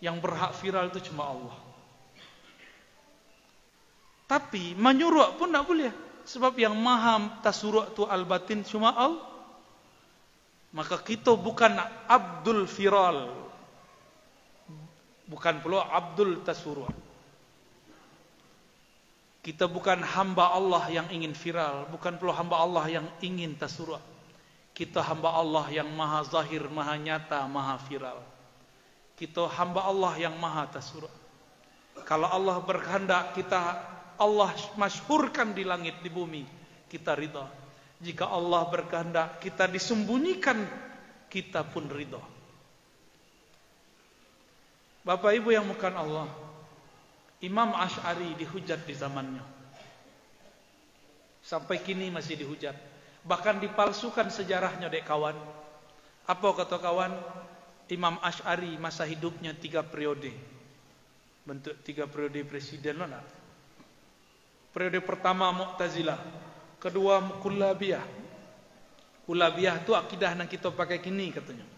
yang berhak viral itu cuma Allah. Tapi menyuruh pun tidak boleh, sebab yang maha tasuruh itu al-batin cuma Allah. Maka kita bukan abdul viral, bukan pula abdul tasuruh. Kita bukan hamba Allah yang ingin viral, bukan pula hamba Allah yang ingin tasuruh. Kita hamba Allah yang maha zahir, maha nyata, maha viral. Kita hamba Allah yang maha tasurah. Kalau Allah berkehendak kita Allah masyhurkan di langit di bumi, kita ridha. Jika Allah berkehendak kita disembunyikan, kita pun ridha. Bapak Ibu yang bukan Allah, Imam Asy'ari dihujat di zamannya. Sampai kini masih dihujat. Bahkan dipalsukan sejarahnya dek kawan. Apa kata kawan? Imam Asy'ari masa hidupnya 3 periode. Bentuk 3 periode presiden loh nak. Periode pertama Mu'tazilah, kedua Kullabiyah. Kullabiyah itu akidah yang kita pakai kini katanya.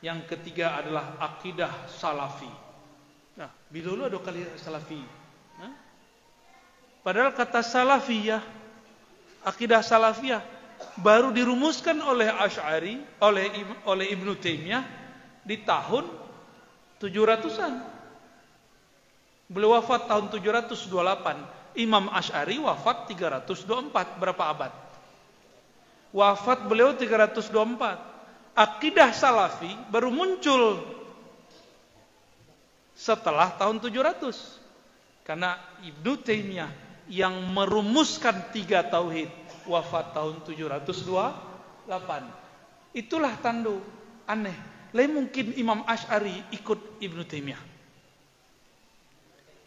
Yang ketiga adalah akidah Salafi. Nah, bila dulu ada kali Salafi. Nah? Padahal kata Salafiyah, akidah Salafiyah baru dirumuskan oleh Asy'ari, oleh Ibnu Taimiyah di tahun 700-an. Beliau wafat tahun 728. Imam Asy'ari wafat 324. Berapa abad? Wafat beliau 324. Akidah Salafi baru muncul setelah tahun 700. Karena Ibnu Taimiyah yang merumuskan 3 tauhid wafat tahun 728. Itulah tanda aneh. Lain mungkin Imam Asy'ari ikut Ibnu Taimiyah.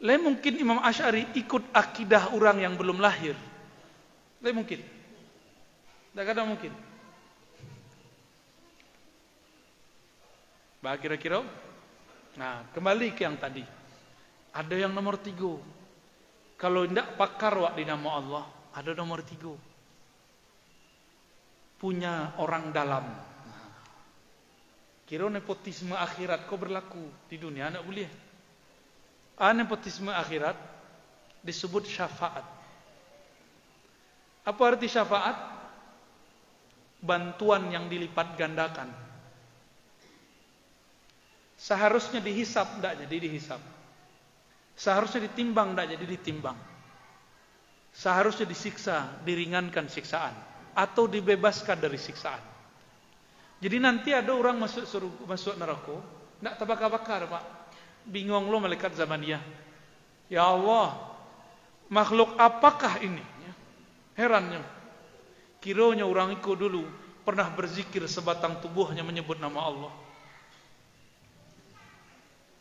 Lain mungkin Imam Asy'ari ikut akidah orang yang belum lahir. Lain mungkin. Tak ada mungkin. Bah kira-kira. Nah, kembali ke yang tadi. Ada yang nomor 3. Kalau tidak pakar wak di nama Allah, ada nomor 3. Punya orang dalam. Kira nepotisme akhirat kau berlaku di dunia, tidak boleh. Nepotisme akhirat disebut syafaat. Apa arti syafaat? Bantuan yang dilipat gandakan. Seharusnya dihisap, tidak jadi dihisap. Seharusnya ditimbang, tidak jadi ditimbang. Seharusnya disiksa, diringankan siksaan. Atau dibebaskan dari siksaan. Jadi nanti ada orang masuk neraka, tidak terbakar-bakar Pak. Bingung lo malaikat zamaniyah. Ya Allah, makhluk apakah ini? Herannya. Kiranya orang itu dulu pernah berzikir sebatang tubuhnya menyebut nama Allah.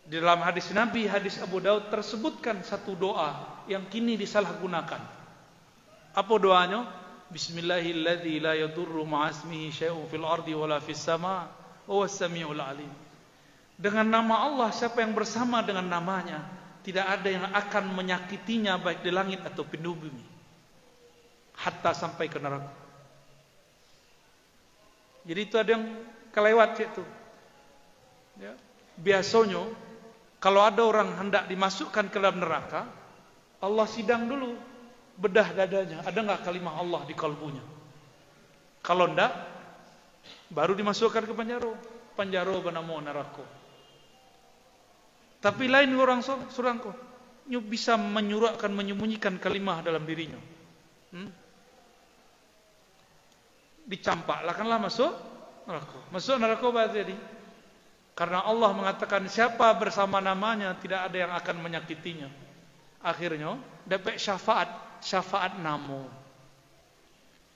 Di dalam hadis Nabi, hadis Abu Daud tersebutkan satu doa yang kini disalahgunakan. Apa doanya? Bismillahilladzi la yadurru ma'asmihi syai'un fil ardi wala fis sama' wa huwas samiul alim. Dengan nama Allah, siapa yang bersama dengan namanya, tidak ada yang akan menyakitinya baik di langit atau di bumi, hatta sampai ke neraka. Jadi itu ada yang kelewat itu. Ya. Biasanya kalau ada orang hendak dimasukkan ke dalam neraka, Allah sidang dulu, bedah dadanya, ada nggak kalimah Allah di kalbunya. Kalau enggak, baru dimasukkan ke penjara bernama neraka. Tapi lain orang surangko, bisa menyurakkan, menyembunyikan kalimah dalam dirinya. Dicampaklah masuk neraka. Masuk neraka berarti karena Allah mengatakan siapa bersama namanya tidak ada yang akan menyakitinya. Akhirnya dapat syafaat namo.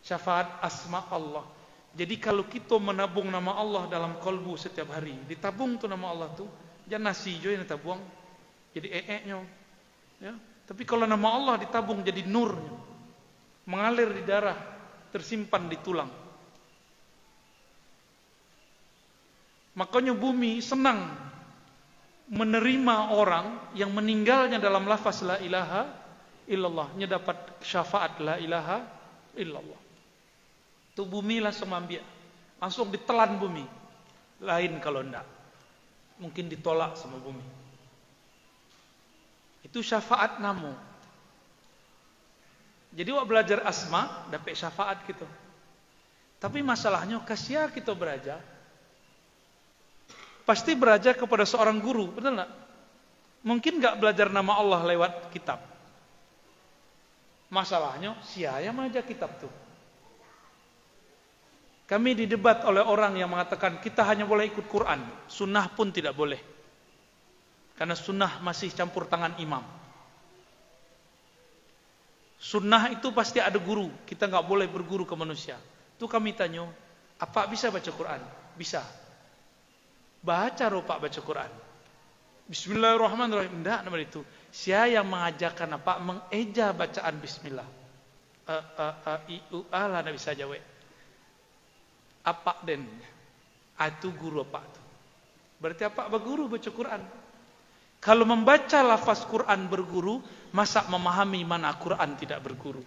Syafaat asma Allah. Jadi kalau kita menabung nama Allah dalam kalbu setiap hari, ditabung tuh nama Allah tuh, jangan nasi jo yang ditabung, jadi nya. Ya. Tapi kalau nama Allah ditabung jadi nurnya, mengalir di darah, tersimpan di tulang. Makanya bumi senang menerima orang yang meninggalnya dalam lafaz la ilaha illallah, nya dapat syafaat la ilaha illallah. Itu bumi langsung ambil, langsung ditelan bumi. Lain kalau enggak, mungkin ditolak sama bumi. Itu syafaat namu. Jadi wak belajar asma dapat syafaat gitu. Tapi masalahnya kasia kita belajar, pasti belajar kepada seorang guru, betul enggak? Mungkin enggak belajar nama Allah lewat kitab. Masalahnya siapa aja kitab tuh. Kami didebat oleh orang yang mengatakan kita hanya boleh ikut Quran, sunnah pun tidak boleh. Karena sunnah masih campur tangan imam. Sunnah itu pasti ada guru, kita nggak boleh berguru ke manusia. Itu kami tanya, apa bisa baca Quran? Bisa. Baca pak baca Quran. Bismillahirrahmanirrahim. Enggak nama itu. Siapa yang mengajarkan apa? Mengeja bacaan Bismillah. Lah nabi saja we. Apa den? Itu guru apa itu? Berarti apa berguru baca Quran? Kalau membaca lafaz Quran berguru, masa memahami mana Quran tidak berguru?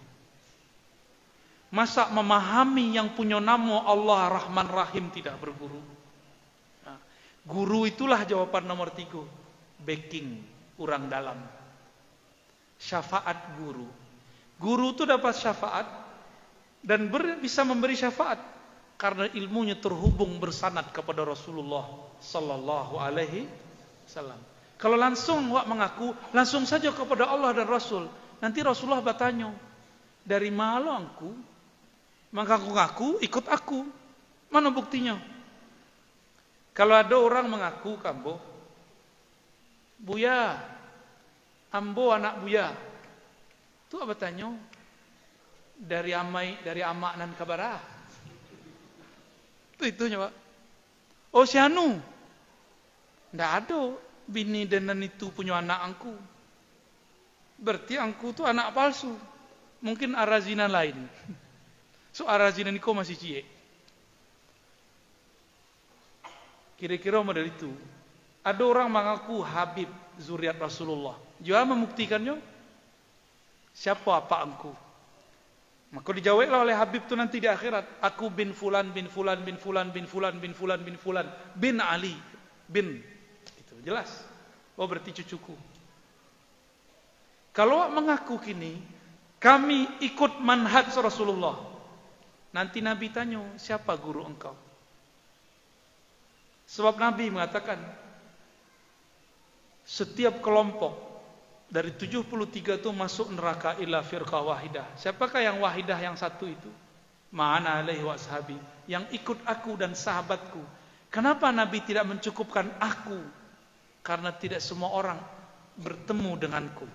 Masa memahami yang punya nama Allah Rahman Rahim tidak berguru? Nah, guru itulah jawaban nomor 3. Backing orang dalam. Syafaat guru. Guru itu dapat syafaat dan bisa memberi syafaat karena ilmunya terhubung bersanad kepada Rasulullah sallallahu alaihi wasallam. Kalau langsung wak mengaku, langsung saja kepada Allah dan Rasul. Nanti Rasulullah bertanya, dari mana engkau? Maka aku ngaku, ikut aku. Mana buktinya? Kalau ada orang mengaku, kambo, Buya, ambo anak Buya. Itu apa tanya? Dari amak nan kabarah. Itu Pak. Oh si anu. Nggak ada bini dan itu punya anak angku. Berarti angku itu anak palsu. Mungkin arazina lain. So arazina niko masih cie. Kira-kira model itu. Ada orang mengaku Habib zuriat Rasulullah. Juga membuktikannya. Siapa apa angku? Maka dijawablah oleh Habib itu nanti di akhirat. Aku bin Fulan bin Fulan bin Fulan bin Fulan bin Fulan bin Fulan bin Ali bin. Itu jelas. Oh berarti cucuku. Kalau mengaku kini, kami ikut manhaj Rasulullah. Nanti Nabi tanya, siapa guru engkau? Sebab Nabi mengatakan, setiap kelompok dari 73 itu masuk neraka illa firqah wahidah. Siapakah yang wahidah yang satu itu? Ma'ana alaihi wa ashabi. Yang ikut aku dan sahabatku. Kenapa Nabi tidak mencukupkan aku? Karena tidak semua orang bertemu denganku.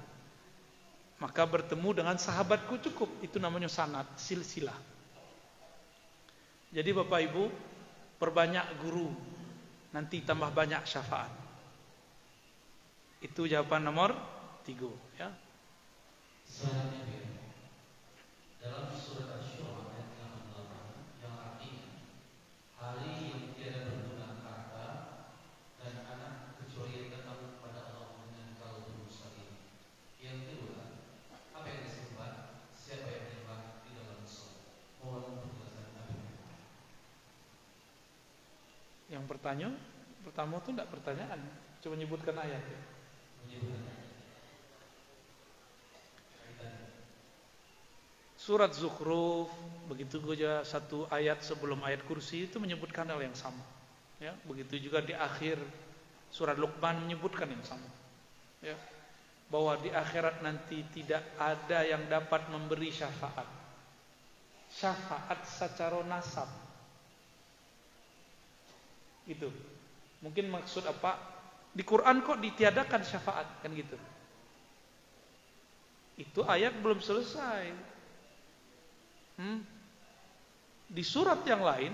Maka bertemu dengan sahabatku cukup. Itu namanya sanad, silsilah. Jadi Bapak Ibu, perbanyak guru. Nanti tambah banyak syafaat. Itu jawaban nomor 3 ya. Selanjutnya, dalam surat Asy-Syura ayat 88 yang artinya hari yang tiada berguna harta dan anak kecuali yang datang kepada Allah dengan kalbu salim. Yang pertama itu tidak pertanyaan, cuma menyebutkan ayat. Surat Zukhruf, begitu saja satu ayat sebelum ayat kursi itu menyebutkan hal yang sama. Ya, begitu juga di akhir surat Luqman menyebutkan yang sama. Ya, bahwa di akhirat nanti tidak ada yang dapat memberi syafaat. Syafaat secara nasab. Gitu. Mungkin maksud apa? Di Quran kok ditiadakan syafaat kan gitu. Itu ayat belum selesai. Di surat yang lain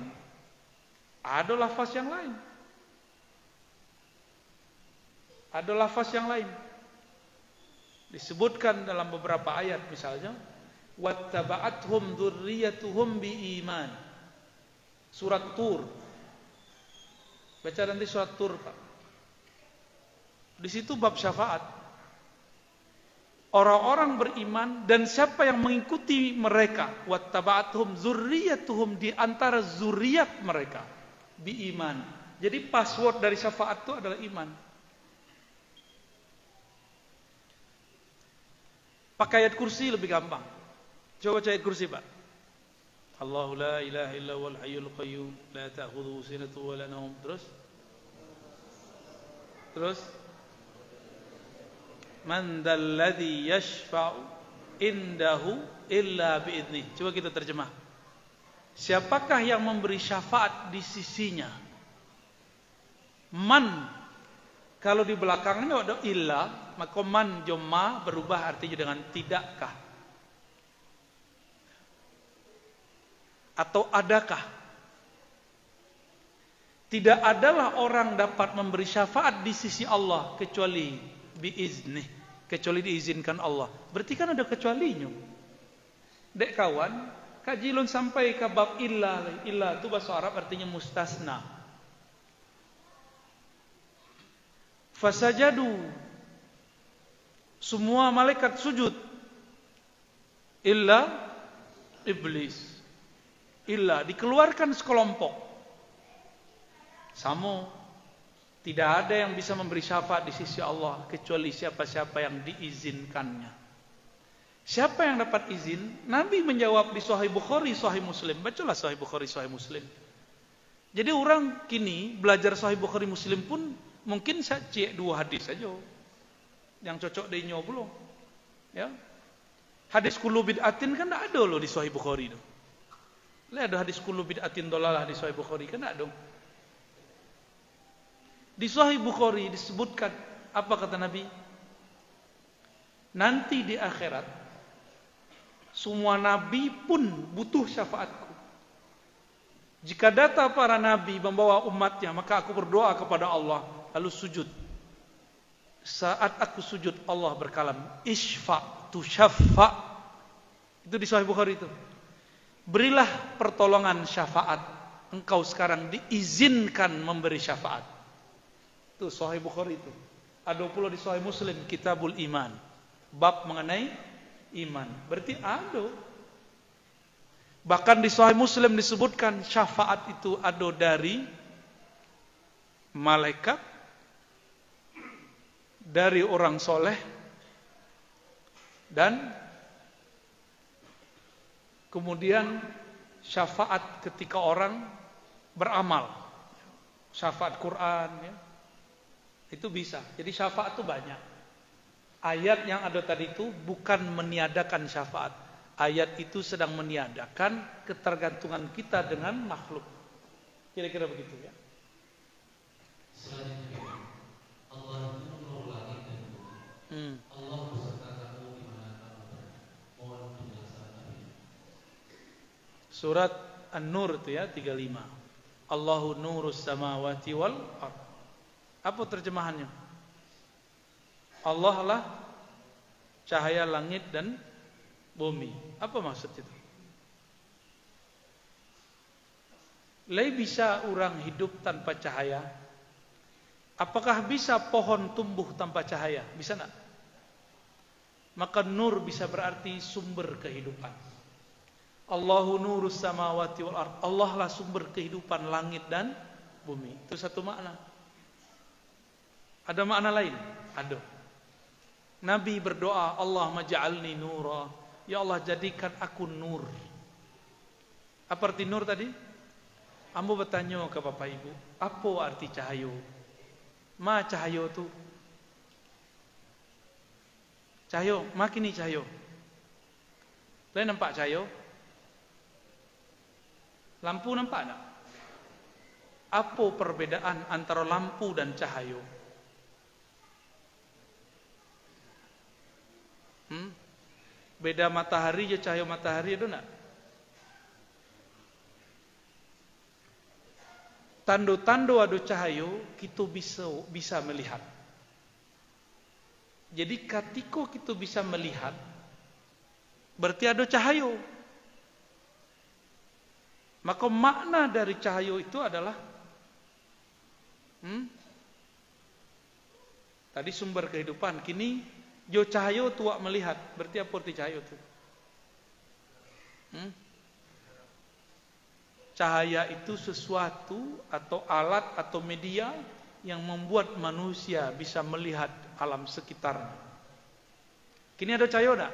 ada lafaz yang lain. Ada lafaz yang lain. Disebutkan dalam beberapa ayat misalnya wattaba'athum dzurriyyatuhum biiman. Surat Tur. Baca nanti surat Tur, Pak. Di situ bab syafaat. Orang-orang beriman dan siapa yang mengikuti mereka, wattaba'athum dzurriyyatuhum, di antara zuriat mereka, biiman. Jadi password dari syafaat itu adalah iman. Pakai ayat kursi lebih gampang. Coba baca ayat kursi, Pak. Allahu la ilaha illa huwal hayyul qayyum la ta'khudhuhu sinatun wa la nawm. Terus man dzalladzi yashfa'u indahu illa bi'idnih. Coba kita terjemah. Siapakah yang memberi syafaat di sisinya? Man, kalau di belakangnya ada illa, maka man jomma berubah artinya dengan tidakkah atau adakah. Tidak adalah orang dapat memberi syafaat di sisi Allah kecuali biiznih, kecuali diizinkan Allah. Berarti kan ada kecualinya. Dek kawan, kajilun sampai ke bab illa. Illa itu bahasa Arab artinya mustasna. Fasajadu, semua malaikat sujud illa iblis. Illa dikeluarkan sekelompok. Sama. Tidak ada yang bisa memberi syafaat di sisi Allah kecuali siapa-siapa yang diizinkannya. Siapa yang dapat izin? Nabi menjawab di Sahih Bukhari, Sahih Muslim. Bacalah Sahih Bukhari, Sahih Muslim. Jadi orang kini belajar Sahih Bukhari Muslim pun mungkin saya cek 2 hadis saja. Yang cocok denyo belum. Ya. Hadis kullu bid'atin kan tidak ada loh di Sahih Bukhari itu. Lihat ada hadis kullu bid'atin dolalah di Sahih Bukhari kan tidak ada. Di Sahih Bukhari disebutkan apa kata Nabi? Nanti di akhirat semua nabi pun butuh syafaatku. Jika datang para nabi membawa umatnya, maka aku berdoa kepada Allah lalu sujud. Saat aku sujud Allah berkalam, Ishfa tu syaffa. Itu di Sahih Bukhari itu. Berilah pertolongan syafaat. Engkau sekarang diizinkan memberi syafaat. Itu Sahih Bukhari itu. Ada pula di Sahih Muslim Kitabul Iman. Bab mengenai iman. Berarti ada. Bahkan di Sahih Muslim disebutkan syafaat itu ada dari malaikat, dari orang soleh, dan kemudian syafaat ketika orang beramal. Syafaat Quran ya. Itu bisa. Jadi syafaat itu banyak. Ayat yang ada tadi itu bukan meniadakan syafaat. Ayat itu sedang meniadakan ketergantungan kita dengan makhluk. Kira-kira begitu ya. Selanjutnya, Allah itu menurut langit dan bumi. Allah beserta kamu di mana kamu berada. Mohon penjelasan. Surat An-Nur itu ya 35. Allahu nurus samawati wal ardh. Apa terjemahannya? Allah lah cahaya langit dan bumi. Apa maksud itu? Lai bisa orang hidup tanpa cahaya? Apakah bisa pohon tumbuh tanpa cahaya? Bisa enggak? Maka nur bisa berarti sumber kehidupan. Allahu nurus samawati wal ardh. Allah lah sumber kehidupan langit dan bumi. Itu satu makna. Ada makna lain? Ada. Nabi berdoa, Allahumma ja'alni nura. Ya Allah, jadikan aku nur. Apa arti nur tadi? Ambo bertanya ke Bapak Ibu, apa arti cahaya? Ma cahaya tu? Cahaya, makini cahaya. Kalian nampak cahaya? Lampu nampak tak? Apa perbedaan antara lampu dan cahaya? Beda matahari je cahaya matahari ada tak? Tanda-tanda ada cahaya kita bisa melihat. Jadi ketika kita bisa melihat, berarti ada cahaya. Maka makna dari cahaya itu adalah tadi sumber kehidupan, kini jo cahaya tuak melihat. Berarti apa arti cahaya itu? Cahaya itu sesuatu atau alat atau media yang membuat manusia bisa melihat alam sekitarnya. Kini ada cahaya tak?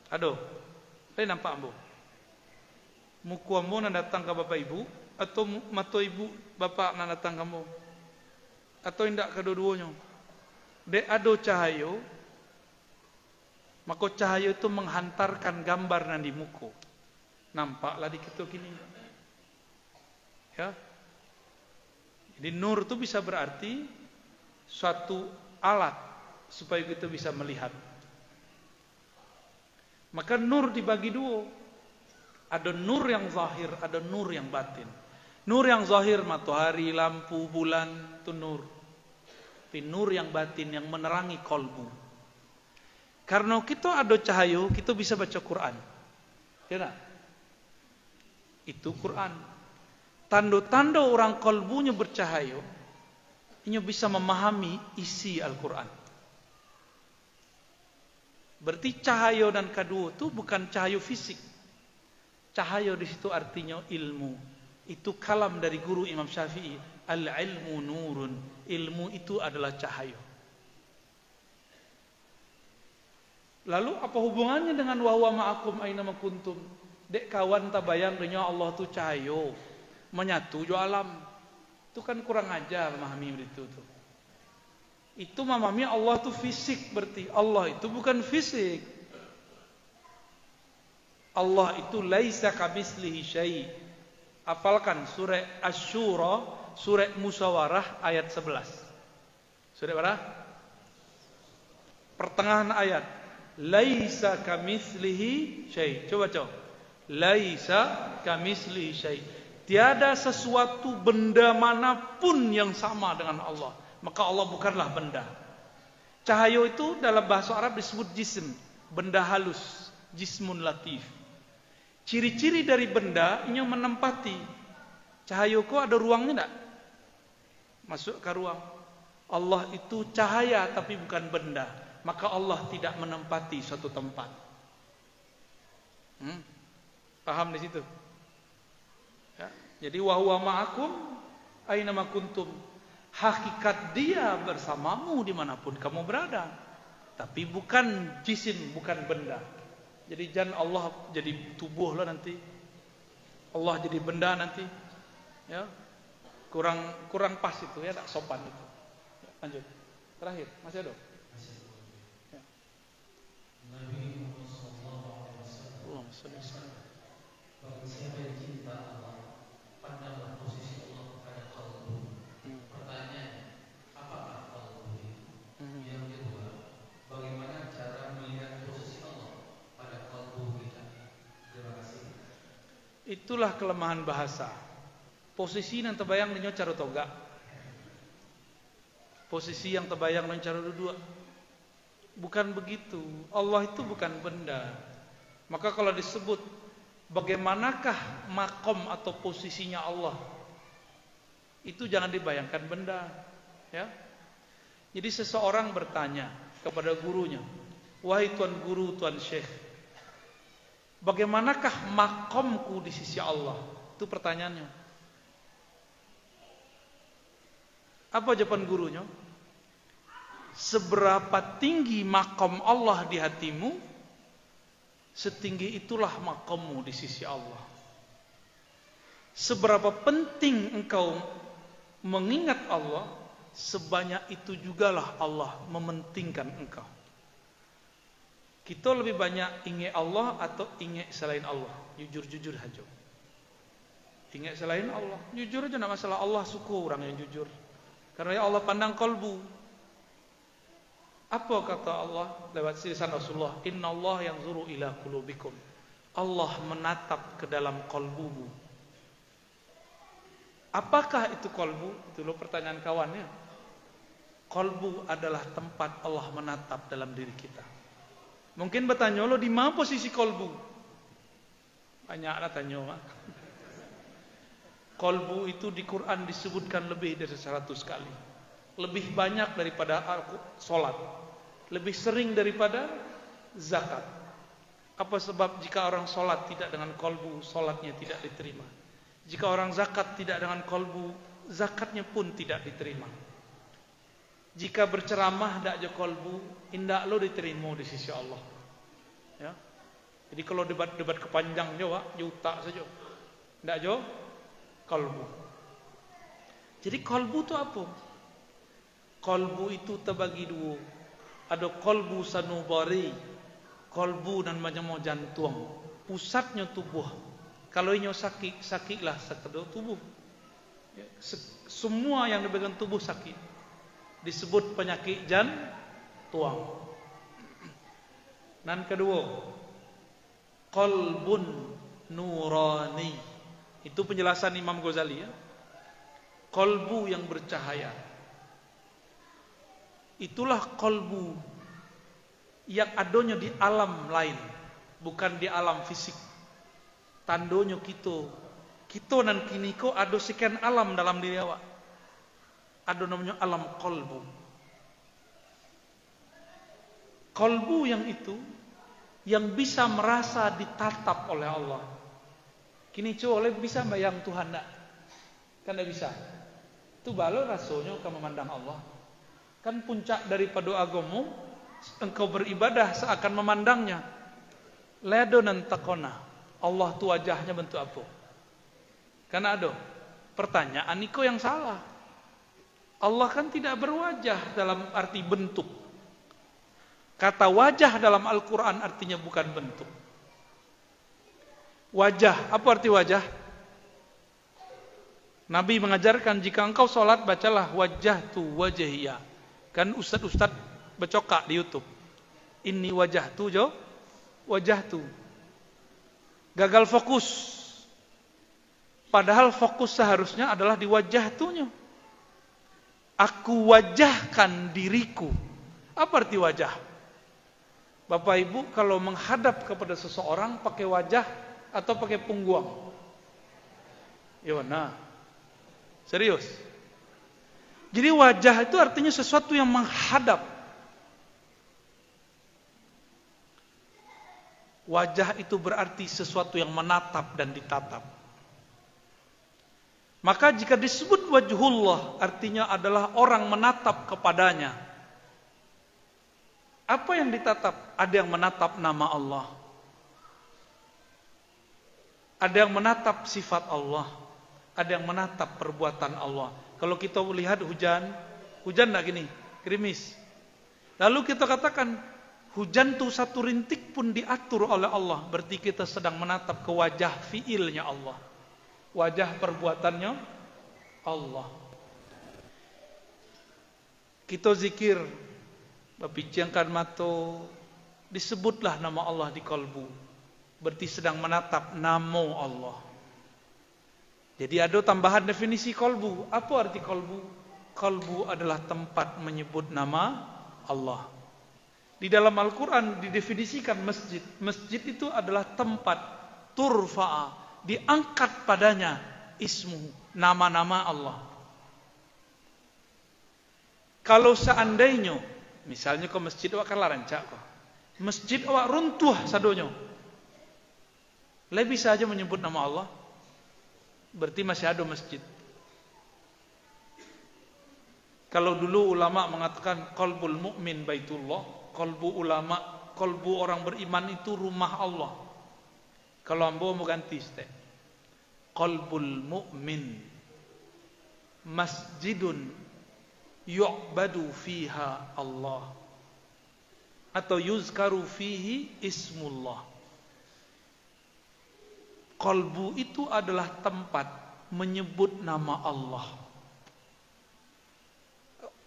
Ada. Saya nampak ambo. Muku ambo nak datang ke bapak ibu, atau mata ibu bapak nak datang kamu, atau indak kedua-duanya. Dek ada cahaya, maka cahaya itu menghantarkan gambar nan di muka. Nampaklah di kita kini. Ya. Jadi nur itu bisa berarti suatu alat supaya kita bisa melihat. Maka nur dibagi dua. Ada nur yang zahir, ada nur yang batin. Nur yang zahir matahari, lampu, bulan itu nur. Tapi nur yang batin yang menerangi kolbu. Karena kita ada cahaya, kita bisa baca Quran. Ya tak? Itu Quran. Tanda-tanda orang kolbunya bercahaya, ia bisa memahami isi Al-Quran. Berarti cahaya dan kedua itu bukan cahaya fisik. Cahaya di situ artinya ilmu. Itu kalam dari guru Imam Syafi'i. Al-ilmu nurun. Ilmu itu adalah cahaya. Lalu apa hubungannya dengan wa huwa ma'akum aina ma kuntum? Dek kawan tak bayang dengan Allah tu cahaya. Menyatu jo alam. Itu kan kurang ajar memahami itu tuh. Itu memahami Allah itu fisik, berarti Allah itu bukan fisik. Allah itu laisa kamitslihi syai'. Hafalkan surah Asy-Syura, surah Musyawarah ayat 11. Surah berapa? Pertengahan ayat. Laisa kamitslihi syai'. Coba. Laisa kamitslihi syai'. Tiada sesuatu benda manapun yang sama dengan Allah. Maka Allah bukanlah benda. Cahaya itu dalam bahasa Arab disebut jism. Benda halus. Jismun latif. Ciri-ciri dari benda yang menempati. Cahaya kok ada ruangnya tak? Masuk ke ruang. Allah itu cahaya tapi bukan benda. Maka Allah tidak menempati suatu tempat. Paham di situ? Ya. Jadi wa huwa ma'akum aina ma kuntum. Hakikat dia bersamamu dimanapun kamu berada. Tapi bukan jisim, bukan benda. Jadi jangan Allah jadi tubuh lah nanti. Allah jadi benda nanti. Ya. Kurang pas itu ya, tak sopan itu. Ya, lanjut. Terakhir, masih ada? Ya. Nabi Muhammad SAW. Bagi siapa yang cinta Allah, pandanglah posisi Allah pada qalbu. Pertanyaannya, apakah qalbu itu? Yang kedua, bagaimana cara melihat posisi Allah pada qalbu kita? Terima kasih. Itulah kelemahan bahasa. Posisi yang terbayang dengan cara toga. Posisi yang terbayang dengan cara dua. Bukan begitu. Allah itu bukan benda. Maka kalau disebut bagaimanakah makom atau posisinya Allah, itu jangan dibayangkan benda, ya. Jadi seseorang bertanya kepada gurunya, wahai tuan guru, tuan syekh, bagaimanakah makomku di sisi Allah? Itu pertanyaannya. Apa jawaban gurunya? Seberapa tinggi makom Allah di hatimu, setinggi itulah makommu di sisi Allah. Seberapa penting engkau mengingat Allah, sebanyak itu jugalah Allah mementingkan engkau. Kita lebih banyak ingat Allah atau ingat selain Allah? Jujur-jujur aja. Ingat selain Allah, jujur aja, tidak masalah. Allah suka orang yang jujur, karena Allah pandang kalbu. Apa kata Allah lewat lisan Rasulullah? Inna Allah yanzuru ila qulubikum. Allah menatap ke dalam kalbumu. Apakah itu kalbu? Itu lo pertanyaan kawannya. Kalbu adalah tempat Allah menatap dalam diri kita. Mungkin bertanya lo di mana posisi kalbu? Banyaklah tanya. Kalbu itu di Quran disebutkan lebih dari 100 kali. Lebih banyak daripada sholat. Lebih sering daripada zakat. Apa sebab jika orang sholat tidak dengan kalbu, sholatnya tidak diterima. Jika orang zakat tidak dengan kalbu, zakatnya pun tidak diterima. Jika berceramah tidak ada kalbu, indah lo diterima di sisi Allah. Ya. Jadi kalau debat-debat kepanjang Jawa, juta saja. Tidak ada kalbu. Jadi kalbu itu apa? Kalbu itu terbagi dua. Ada kalbu sanubari, kalbu dan macam jantung. Pusatnya tubuh. Kalau ini sakit, sakitlah sekedar tubuh. Ya, semua yang dipegang tubuh sakit. Disebut penyakit jantung. Dan kedua, qalbun nurani. Itu penjelasan Imam Ghazali ya. Qalbu yang bercahaya. Itulah qalbu yang adanya di alam lain, bukan di alam fisik. Tandonyo kita nan kini ko ada sekian alam dalam diri awak. Ada namanya alam qalbu. Qalbu yang itu yang bisa merasa ditatap oleh Allah. Kini oleh bisa bayang Tuhan tak? Kan tidak bisa. Itu balo rasanya kamu memandang Allah. Kan puncak daripada agamu, engkau beribadah seakan memandangnya. Ledo nan takona. Allah tu wajahnya bentuk apa? Karena ada pertanyaan niko yang salah. Allah kan tidak berwajah dalam arti bentuk. Kata wajah dalam Al-Quran artinya bukan bentuk. Wajah, apa arti wajah? Nabi mengajarkan jika engkau sholat bacalah wajah tu wajahiyah. Kan ustad-ustad bercokak di YouTube. Ini wajah tu jo, wajah tu. Gagal fokus. Padahal fokus seharusnya adalah di wajah tunya. Aku wajahkan diriku. Apa arti wajah? Bapak Ibu kalau menghadap kepada seseorang pakai wajah atau pakai punggung? Ya mana? Serius. Jadi wajah itu artinya sesuatu yang menghadap. Wajah itu berarti sesuatu yang menatap dan ditatap. Maka jika disebut wajhullah artinya adalah orang menatap kepadanya. Apa yang ditatap? Ada yang menatap nama Allah. Ada yang menatap sifat Allah. Ada yang menatap perbuatan Allah. Kalau kita lihat hujan enggak gini, gerimis. Lalu kita katakan hujan tuh satu rintik pun diatur oleh Allah. Berarti kita sedang menatap ke wajah fiilnya Allah. Wajah perbuatannya Allah. Kita zikir, bapicangkan mata, disebutlah nama Allah di kalbu. Berarti sedang menatap nama Allah. Jadi ada tambahan definisi kalbu. Apa arti kalbu? Kalbu adalah tempat menyebut nama Allah. Di dalam Al-Quran didefinisikan masjid. Masjid itu adalah tempat turfa'a, diangkat padanya ismu, nama-nama Allah. Kalau seandainya misalnya ke masjid awak kan larancak kok. Masjid awak runtuh sadonyo. Lebih saja menyebut nama Allah. Berarti masih ada masjid. Kalau dulu ulama mengatakan qalbul mu'min baitullah, qalbu orang beriman itu rumah Allah. Kalau ambo mau ganti ste. Qalbul mu'min masjidun yu'badu fiha Allah atau yuzkaru fihi ismullah. Qalbu itu adalah tempat menyebut nama Allah.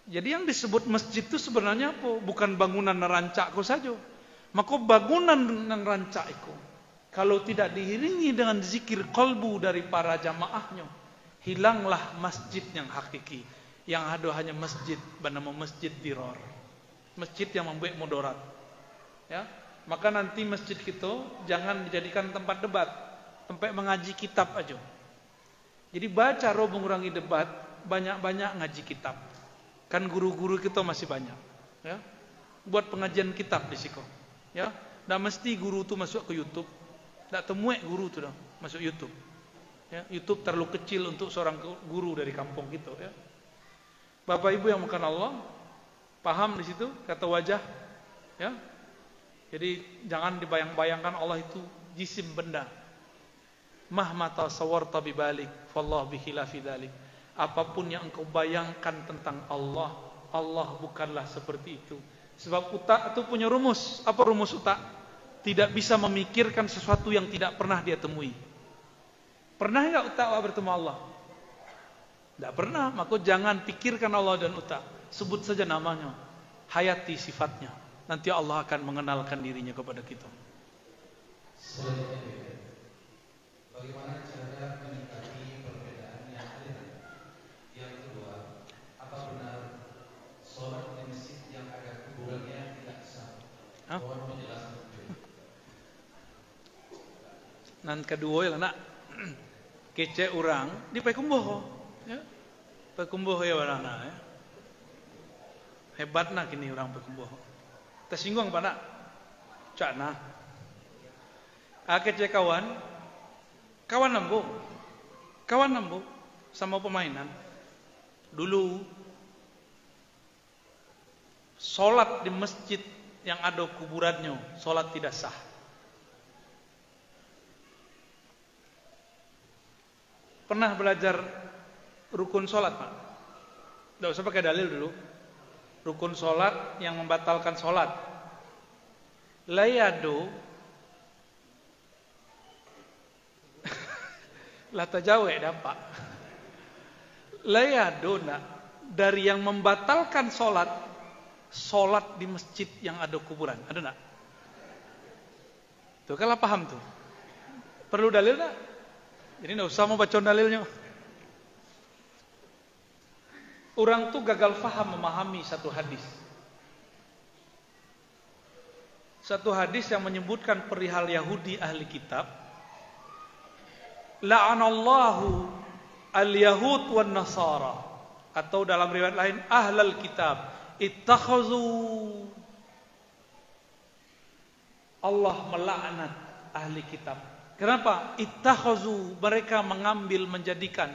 Jadi yang disebut masjid itu sebenarnya apa? Bukan bangunan rancakku saja. Maka bangunan yang rancakku, kalau tidak diiringi dengan zikir qalbu dari para jamaahnya, hilanglah masjid yang hakiki. Yang ada hanya masjid bernama masjid diror. Masjid yang membuat mudarat. Ya, maka nanti masjid kita jangan dijadikan tempat debat, tempat mengaji kitab aja. Jadi baca roh mengurangi debat, banyak-banyak ngaji kitab. Kan guru-guru kita masih banyak, ya. Buat pengajian kitab di siko, ya. Dah mesti guru tu masuk ke YouTube. Tak temuek guru tu dah masuk YouTube. Ya, YouTube terlalu kecil untuk seorang guru dari kampung kita, ya. Bapak Ibu yang makan Allah, paham di situ kata wajah, ya. Jadi jangan dibayang-bayangkan Allah itu jisim benda. Mahmata sawarta bibalik, fallahu bikhilafi dzalik. Apapun yang engkau bayangkan tentang Allah, Allah bukanlah seperti itu. Sebab utak itu punya rumus. Apa rumus utak? Tidak bisa memikirkan sesuatu yang tidak pernah dia temui. Pernah enggak utak bertemu Allah? Tidak pernah. Maka jangan pikirkan Allah dan utak. Sebut saja namanya. Hayati sifatnya. Nanti Allah akan mengenalkan dirinya kepada kita. Selanjutnya, bagaimana cara menyikapi perbedaan yang ada? Yang kedua, apa benar sholat di masjid yang ada kuburannya tidak sah? Mohon penjelasan. Nan kedua ya nak kece orang di Pakumboh, ya. Pakumboh ya orang ya. Hebat nak ini orang Pakumboh. Tersinggung pada cak nah. Kece kawan nambu sama pemainan. Dulu solat di masjid yang ada kuburannya, solat tidak sah. Pernah belajar rukun solat, Pak? Tidak usah pakai dalil dulu. Rukun solat yang membatalkan solat. Layado lata jawe dapat. Layado nak dari yang membatalkan solat, solat di masjid yang ada kuburan. Ada nak? Tuh kalau paham tuh. Perlu dalil nak? Jadi tidak usah mau baca dalilnya. Orang tuh gagal faham memahami satu hadis. Satu hadis yang menyebutkan perihal Yahudi ahli kitab. La'anallahu al-yahud wan nasara. Atau dalam riwayat lain ahlal kitab ittakhazu. Allah melaknat ahli kitab. Kenapa? Ittakhazu, mereka mengambil, menjadikan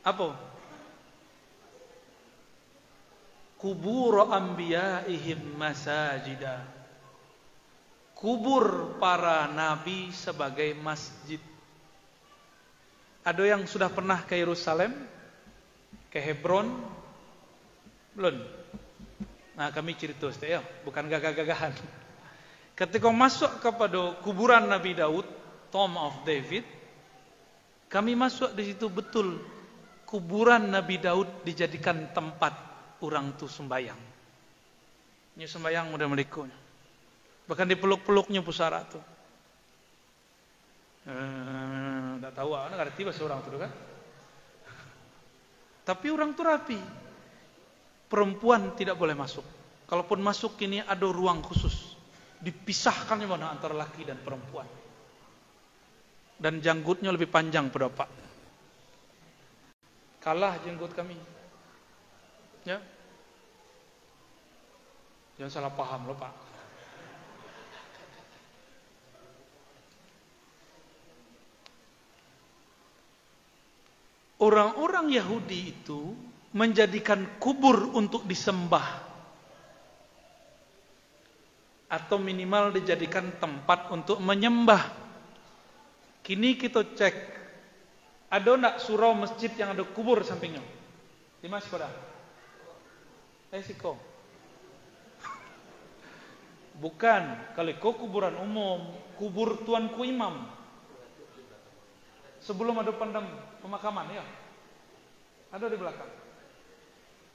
apa? Kubur anbiya'ihim masajida. Kubur para nabi sebagai masjid. Ada yang sudah pernah ke Yerusalem, ke Hebron? Belum. Nah, kami cerita ya, bukan gagah-gagahan. Ketika masuk kepada kuburan Nabi Daud, Tomb of David, kami masuk di situ betul. Kuburan Nabi Daud dijadikan tempat orang tu sembayang. Ini sembayang mudah melikunya. Bahkan dipeluk-peluknya pusara tu. Tak tahu, anak ngerti bahasa orang tu kan. Tapi orang tu rapi. Perempuan tidak boleh masuk. Kalaupun masuk ini ada ruang khusus. Dipisahkan mana antara laki dan perempuan. Dan janggutnya lebih panjang pada Pak. Kalah jenggot kami. Ya. Jangan salah paham loh Pak. Orang-orang Yahudi itu menjadikan kubur untuk disembah, atau minimal dijadikan tempat untuk menyembah. Kini kita cek, ada enggak surau masjid yang ada kubur sampingnya? Di mana sekolah? Siko. Bukan, kalau kau kuburan umum, kubur tuanku imam. Sebelum ada pandang pemakaman ya. Ada di belakang.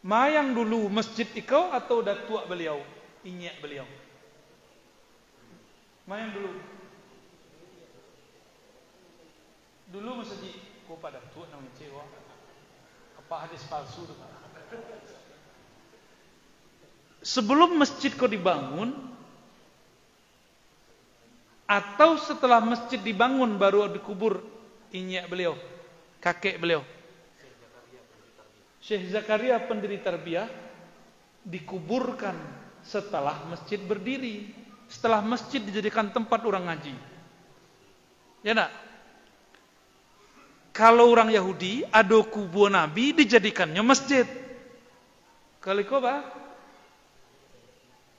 Mayang dulu masjid ikau atau udah tua beliau? Inyak beliau. Mayang dulu. Dulu masjid kau pada tua namanya cewa. Apa hadis palsu tu? Sebelum masjid kau dibangun atau setelah masjid dibangun baru dikubur inyak beliau, kakek beliau? Syekh Zakaria pendiri tarbiyah dikuburkan setelah masjid berdiri. Setelah masjid dijadikan tempat orang ngaji. Ya nak? Kalau orang Yahudi ada kubur Nabi dijadikannya masjid. Kalau kau bah?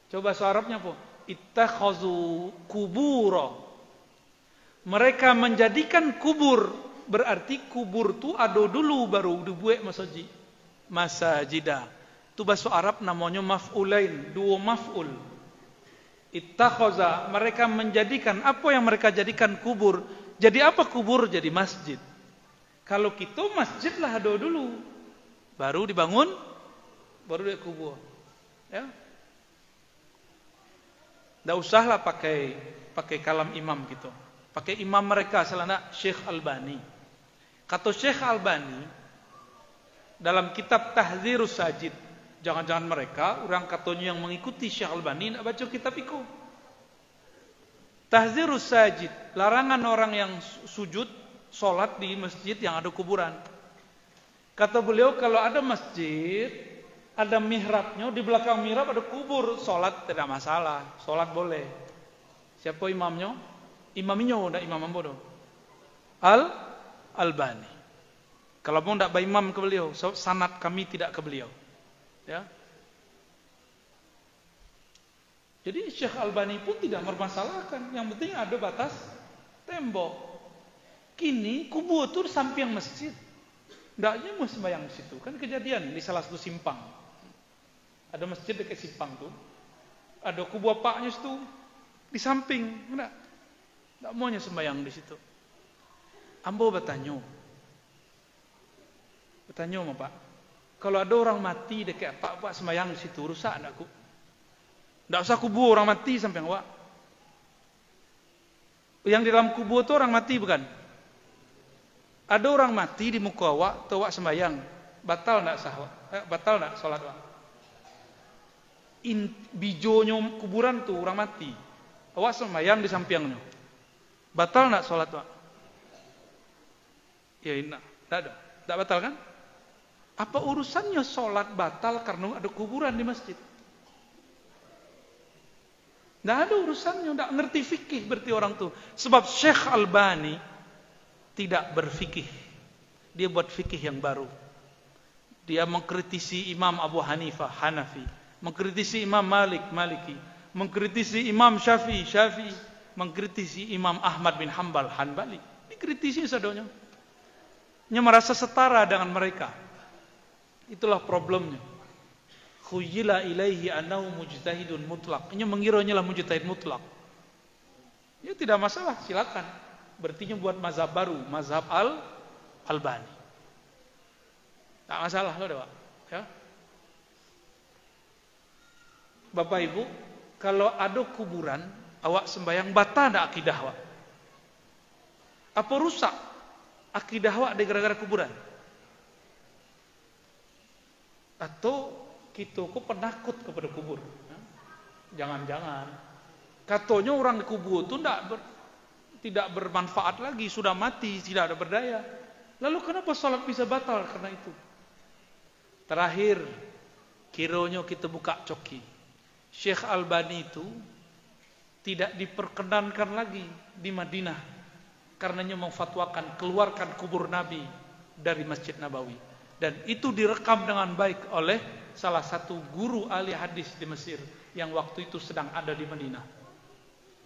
Coba bahasa Arabnya apa? Ittakhazu kubura. Mereka menjadikan kubur, berarti kubur tu ada dulu baru dibuat masjid. Masajidah. Itu bahasa Arab namanya maf'ulain, dua maf'ul. Ittakhaza, mereka menjadikan apa yang mereka jadikan kubur. Jadi apa kubur? Jadi masjid. Kalau kita masjid lah ada dulu, baru dibangun, baru dia kubur. Ya. Tidak usahlah pakai kalam imam gitu. Pakai imam mereka selana Syekh Albani. Kata Syekh Albani dalam kitab Tahdzirus Sajid. Jangan-jangan mereka orang katanya yang mengikuti Syekh Albani nak baca kitab itu. Tahdzirus Sajid, larangan orang yang sujud solat di masjid yang ada kuburan. Kata beliau kalau ada masjid, ada mihrabnya, di belakang mihrab ada kubur, solat tidak masalah, solat boleh. Siapa imamnya? Imamnya tidak imam bodoh. Albani. Kalau mau tidak imam ke beliau, sanad kami tidak ke beliau. Ya. Jadi Syekh Albani pun tidak mempermasalahkan. Yang penting ada batas tembok. Kini kubur itu samping masjid. Tidaknya mau sembahyang di situ. Kan kejadian di salah satu simpang. Ada masjid dekat simpang tuh. Ada kubur bapaknya situ di samping. Tidak maunya sembahyang di situ. Ambo bertanya sama Pak. Kalau ada orang mati dekat pak sembahyang di situ, rusak enggak ku? Enggak usah kubur orang mati sampai awak. Yang di dalam kubur itu orang mati bukan? Ada orang mati di muka awak, atau awak sembahyang, batal enggak sah? Batal enggak salat awak? Bijonya kuburan tuh orang mati. Awak sembahyang di sampingnya. Batal enggak salat awak? Ya enggak ada. Enggak batal kan? Apa urusannya sholat batal karena ada kuburan di masjid? Tidak ada urusannya, tidak ngerti fikih berarti orang tuh. Sebab Syekh Albani tidak berfikih. Dia buat fikih yang baru. Dia mengkritisi Imam Abu Hanifah, Hanafi. Mengkritisi Imam Malik, Maliki. Mengkritisi Imam Syafi'i, mengkritisi Imam Ahmad bin Hanbal, Hanbali. Dikritisi sadonya. Dia merasa setara dengan mereka. Itulah problemnya. Khuyila ilaihi annahu mujtahidun mutlak. Ini mengiranya lah mujtahid mutlak. Ya tidak masalah, silakan. Berarti buat mazhab baru, mazhab Albani. Tak masalah loh, Pak. Ya. Bapak Ibu, kalau ada kuburan, awak sembahyang batal enggak akidah awak? Apa rusak akidah awak gara-gara kuburan? Atau kita kok penakut kepada kubur? Jangan-jangan. Katanya orang di kubur itu tidak bermanfaat lagi, sudah mati, tidak ada berdaya. Lalu kenapa salat bisa batal karena itu? Terakhir, kiranya kita buka coki. Syekh Albani itu tidak diperkenankan lagi di Madinah karenanya memfatwakan keluarkan kubur Nabi dari Masjid Nabawi. Dan itu direkam dengan baik oleh salah satu guru ahli hadis di Mesir yang waktu itu sedang ada di Madinah,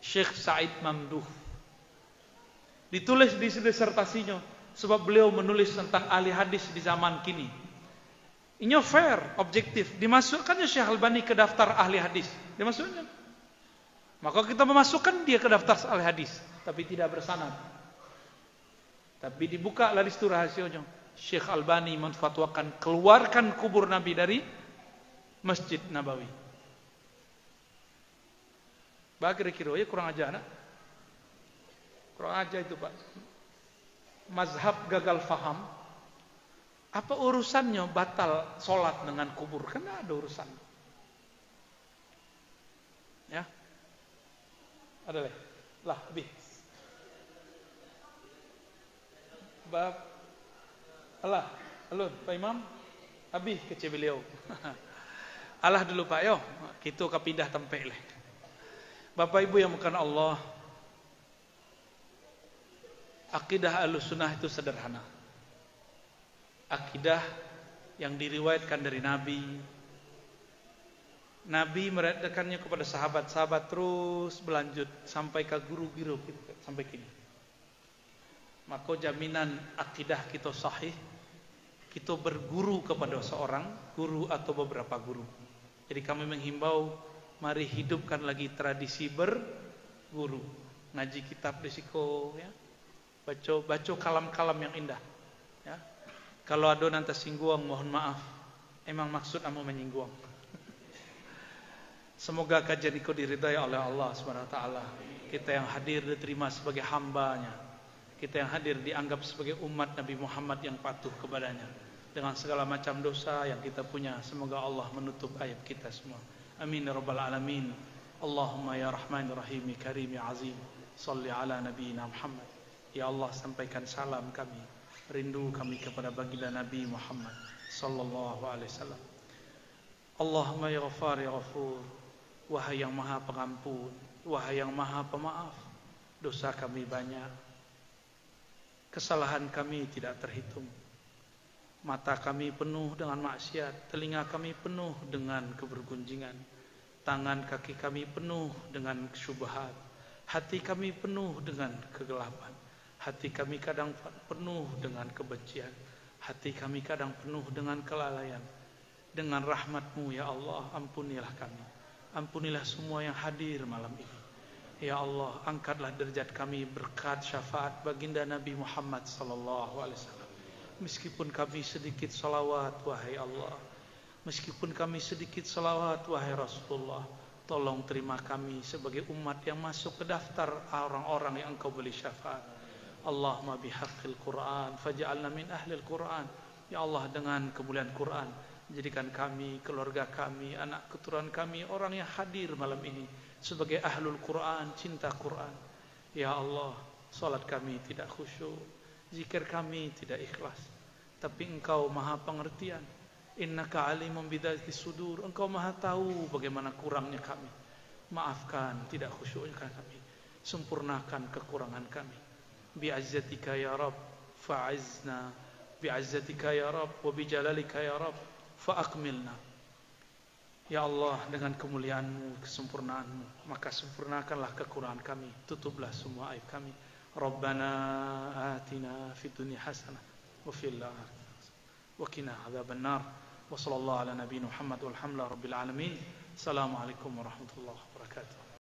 Syekh Said Mamduh. Ditulis di disertasinya sebab beliau menulis tentang ahli hadis di zaman kini. Ini fair, objektif. Dimasukkannya Syekh Albani ke daftar ahli hadis. Dimasukkan. Maka kita memasukkan dia ke daftar ahli hadis, tapi tidak bersanad. Tapi dibuka laris itu rahasianya. Syekh Albani menfatwakan keluarkan kubur Nabi dari Masjid Nabawi. Bah kira-kira ya kurang aja nak. Kurang aja itu Pak. Mazhab gagal faham. Apa urusannya batal sholat dengan kubur? Kan ada urusan. Ya. Ada lah lebih. Bab Allah, alun Pak Imam, habis kecil beliau. Allah dulu Pak yo, kita ke pindah tempat leh. Bapak Ibu yang bukan Allah, akidah Ahlussunnah itu sederhana. Akidah yang diriwayatkan dari Nabi. Nabi meriwayatkannya kepada sahabat-sahabat terus berlanjut sampai ke guru-guru kita sampai kini. Maka jaminan akidah kita sahih, kita berguru kepada seorang guru atau beberapa guru. Jadi kami menghimbau, mari hidupkan lagi tradisi berguru. Ngaji kitab risiko, ya. Baca kalam-kalam yang indah. Ya. Kalau ada nanti singgung, mohon maaf. Emang maksud kamu menyinggung. Semoga kajian itu diridai oleh Allah SWT. Kita yang hadir diterima sebagai hambanya. Kita yang hadir dianggap sebagai umat Nabi Muhammad yang patuh kepadanya. Dengan segala macam dosa yang kita punya, semoga Allah menutup aib kita semua. Amin ya rabbal alamin. Allahumma ya rahman rahim karim ya azim. Salli ala nabiyina Muhammad. Ya Allah, sampaikan salam kami, rindu kami kepada baginda Nabi Muhammad sallallahu alaihi wasallam. Allahumma ya ghafar ya ghafur. Wahai yang maha pengampun, wahai yang maha pemaaf. Dosa kami banyak, kesalahan kami tidak terhitung. Mata kami penuh dengan maksiat, telinga kami penuh dengan kebergunjingan, tangan kaki kami penuh dengan syubhat, hati kami penuh dengan kegelapan, hati kami kadang penuh dengan kebencian, hati kami kadang penuh dengan kelalaian. Dengan rahmat-Mu ya Allah, ampunilah kami, ampunilah semua yang hadir malam ini. Ya Allah, angkatlah derajat kami berkat syafaat baginda Nabi Muhammad sallallahu alaihi wasallam. Meskipun kami sedikit salawat wahai Allah, meskipun kami sedikit salawat wahai Rasulullah, tolong terima kami sebagai umat yang masuk ke daftar orang-orang yang Engkau beri syafaat. Allahumma bihaqqil Quran faj'alna min ahlil Quran. Ya Allah, dengan kemuliaan Quran, jadikan kami, keluarga kami, anak keturunan kami, orang yang hadir malam ini sebagai ahlul Quran, cinta Quran. Ya Allah, salat kami tidak khusyuk, zikir kami tidak ikhlas, tapi Engkau maha pengertian. Innaka alimun bidzati sudur. Engkau maha tahu bagaimana kurangnya kami. Maafkan tidak khusyuknya kami, sempurnakan kekurangan kami. Bi'azzatika ya Rabb fa'izna, bi'azzatika ya Rabb wa bijalalika ya Rabb fa'akmilna. Ya Allah, dengan kemuliaan-Mu, kesempurnaan-Mu, maka sempurnakanlah kekurangan kami, tutuplah semua aib kami. Rabbana atina fid dunya hasanah wa fil akhirati wa qina adzaban nar. Wa sallallahu ala nabiyina Muhammad walhamdulillahi rabbil alamin. Assalamualaikum warahmatullahi wabarakatuh.